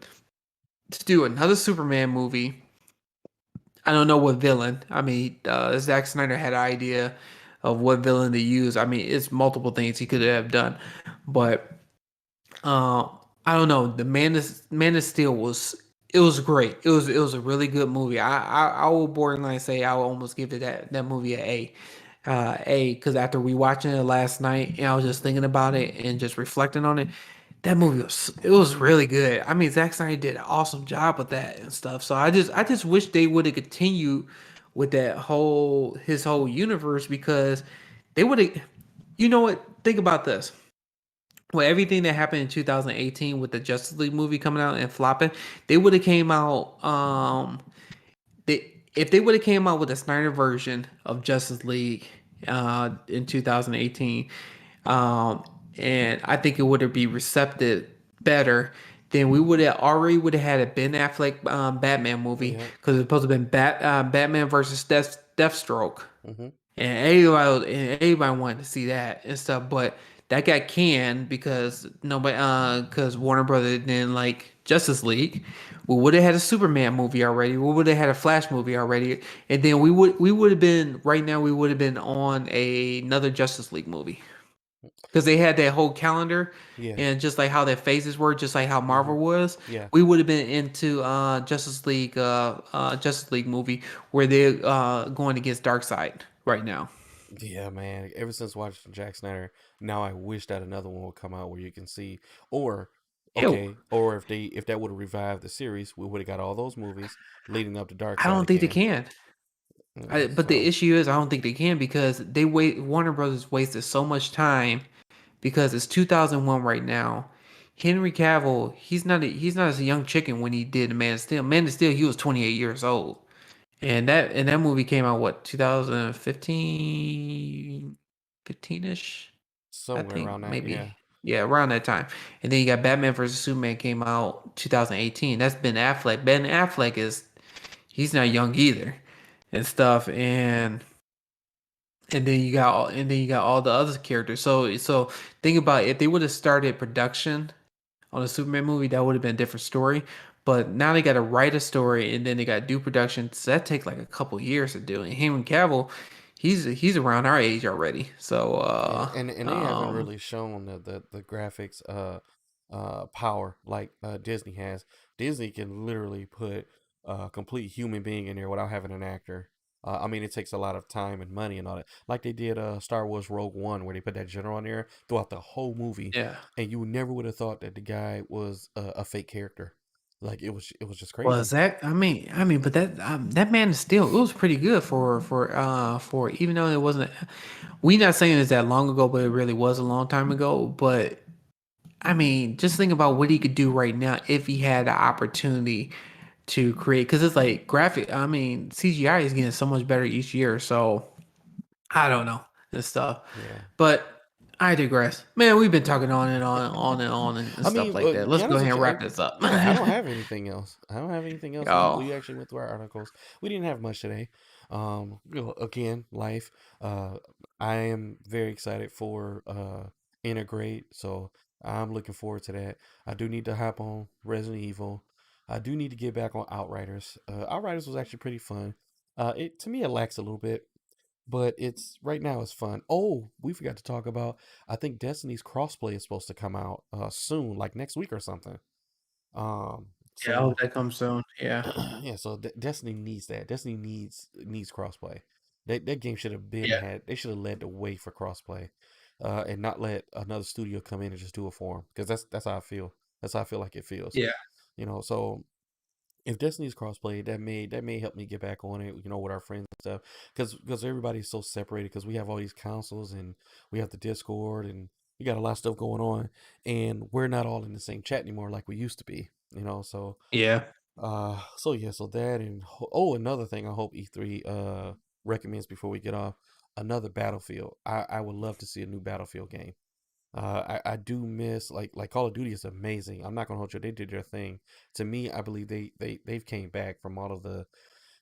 Speaker 2: do another Superman movie. I don't know what villain. I mean, Zack Snyder had an idea of what villain to use. I mean, it's multiple things he could have done, but uh, I don't know. The Man of Steel was it was great. It was a really good movie. I will borderline say I will almost give it that movie a because after we watching it last night and I was just thinking about it and just reflecting on it, that movie was it was really good. I mean, Zack Snyder did an awesome job with that and stuff. So I just wish they would have continued with that whole his whole universe because they would have. You know what? Think about this with everything that happened in 2018 with the Justice League movie coming out and flopping, they would have came out if they would have came out with a Snyder version of Justice League in 2018 and I think it would have be receptive better then we would have had a Ben Affleck Batman movie
Speaker 1: Yeah.
Speaker 2: because it's supposed to have been Batman versus Deathstroke
Speaker 1: Hmm.
Speaker 2: and everybody wanted to see that and stuff, but that got canned because nobody, because Warner Brothers didn't like Justice League. We would have had a Superman movie already. We would have had a Flash movie already, and then we would have been right now. We would have been on another Justice League movie because they had that whole calendar,
Speaker 1: Yeah.
Speaker 2: and just like how their phases were, just like how
Speaker 1: Hmm.
Speaker 2: Marvel was,
Speaker 1: Yeah.
Speaker 2: we would have been into Justice League movie where they're going against Darkseid right now.
Speaker 1: Yeah, man. Ever since watching Jack Snyder, now I wish that another one would come out where you can see, or
Speaker 2: Yeah,
Speaker 1: or if that would have revived the series, we would have got all those movies leading up to Dark
Speaker 2: I
Speaker 1: Side
Speaker 2: don't think they
Speaker 1: again.
Speaker 2: can. But the
Speaker 1: So
Speaker 2: issue is, I don't think they can because Warner Brothers wasted so much time because it's 2001 right now. Henry Cavill, he's not a young chicken when he did Man of Steel. Man of Steel, he was 28 years old. And that movie came out what 2015 15ish I
Speaker 1: somewhere
Speaker 2: think
Speaker 1: around that,
Speaker 2: maybe
Speaker 1: yeah,
Speaker 2: yeah around that time. And then you got Batman versus Superman came out 2018. That's Ben Affleck. Ben Affleck is he's not young either and stuff and then you got all the other characters. So think about it. If they would have started production on a Superman movie, that would have been a different story. But now they got to write a story and then they got to do production. So that takes like a couple years to do. And Henry Cavill, he's around our age already. So
Speaker 1: yeah, and they haven't really shown the graphics power like Disney has. Disney can literally put a complete human being in there without having an actor. I mean, it takes a lot of time and money and all that. Like they did Star Wars Rogue One, where they put that general in there throughout the whole movie,
Speaker 2: Yeah.
Speaker 1: and you never would have thought that the guy was a fake character. Like it was just
Speaker 2: Was
Speaker 1: crazy.
Speaker 2: that but that man is still it was pretty good for even though it wasn't we not saying it's that long ago, but it really was a long time ago. But I mean, just think about what he could do right now if he had the opportunity to create because it's like graphic. I mean, CGI is getting so much better each year. So I don't know this stuff,
Speaker 1: Yeah.
Speaker 2: but I digress. Man, we've been talking on and
Speaker 1: I
Speaker 2: stuff
Speaker 1: mean,
Speaker 2: like that.
Speaker 1: be
Speaker 2: Let's go
Speaker 1: honest
Speaker 2: ahead
Speaker 1: with
Speaker 2: and
Speaker 1: you,
Speaker 2: wrap this up.
Speaker 1: I don't have anything else. I don't have anything else.
Speaker 2: Yo,
Speaker 1: We actually went through our articles. We didn't have much today. Again, life. Uh, I am very excited for Integrate, so I'm looking forward to that. I do need to hop on Resident Evil. I do need to get back on Outriders. Outriders was actually pretty fun. It to me it lacks a little bit, but it's right now it's fun. Oh, we forgot to talk about. I think Destiny's crossplay is supposed to come out soon, like next week or something. Um,
Speaker 2: yeah, I hope
Speaker 1: so
Speaker 2: that comes soon. Yeah,
Speaker 1: yeah, so Destiny needs that. Destiny needs crossplay. That game should have been
Speaker 2: yeah,
Speaker 1: had. They should have led the way for crossplay, and not let another studio come in and just do it for them. Because that's how I feel. That's how I feel like it feels.
Speaker 2: yeah,
Speaker 1: So if Destiny's crossplay, that may help me get back on it, with our friends and stuff, because everybody's so separated, because we have all these consoles and we have the Discord and we got a lot of stuff going on, and we're not all in the same chat anymore like we used to be.
Speaker 2: yeah,
Speaker 1: So yeah, so that and oh, another thing, I hope E3 recommends before we get off, another Battlefield. I would love to see a new Battlefield game. I do miss, like Call of Duty is amazing. I'm not gonna hold you. They did their thing. To me, I believe they've came back from all of the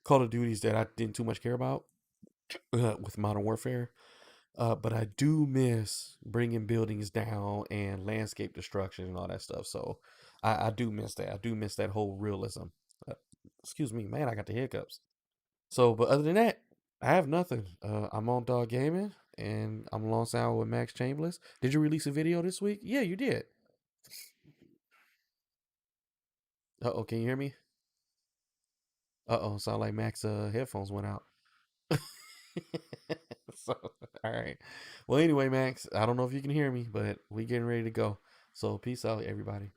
Speaker 1: Call of Duties that I didn't too much care about with Modern Warfare. But I do miss bringing buildings down and landscape destruction and all that stuff. So I do miss that. I do miss that whole realism. Uh, Excuse me, man. I got the hiccups. So, but other than that, I have nothing. I'm on Dog Gaming, and I'm alongside with Max Chambliss. Did you release a video this week? Yeah, you did. Uh-oh, can you hear me? Uh-oh, sound like Max headphones went out. So, all right. Well, anyway, Max, I don't know if you can hear me, but we getting ready to go. So, peace out, everybody.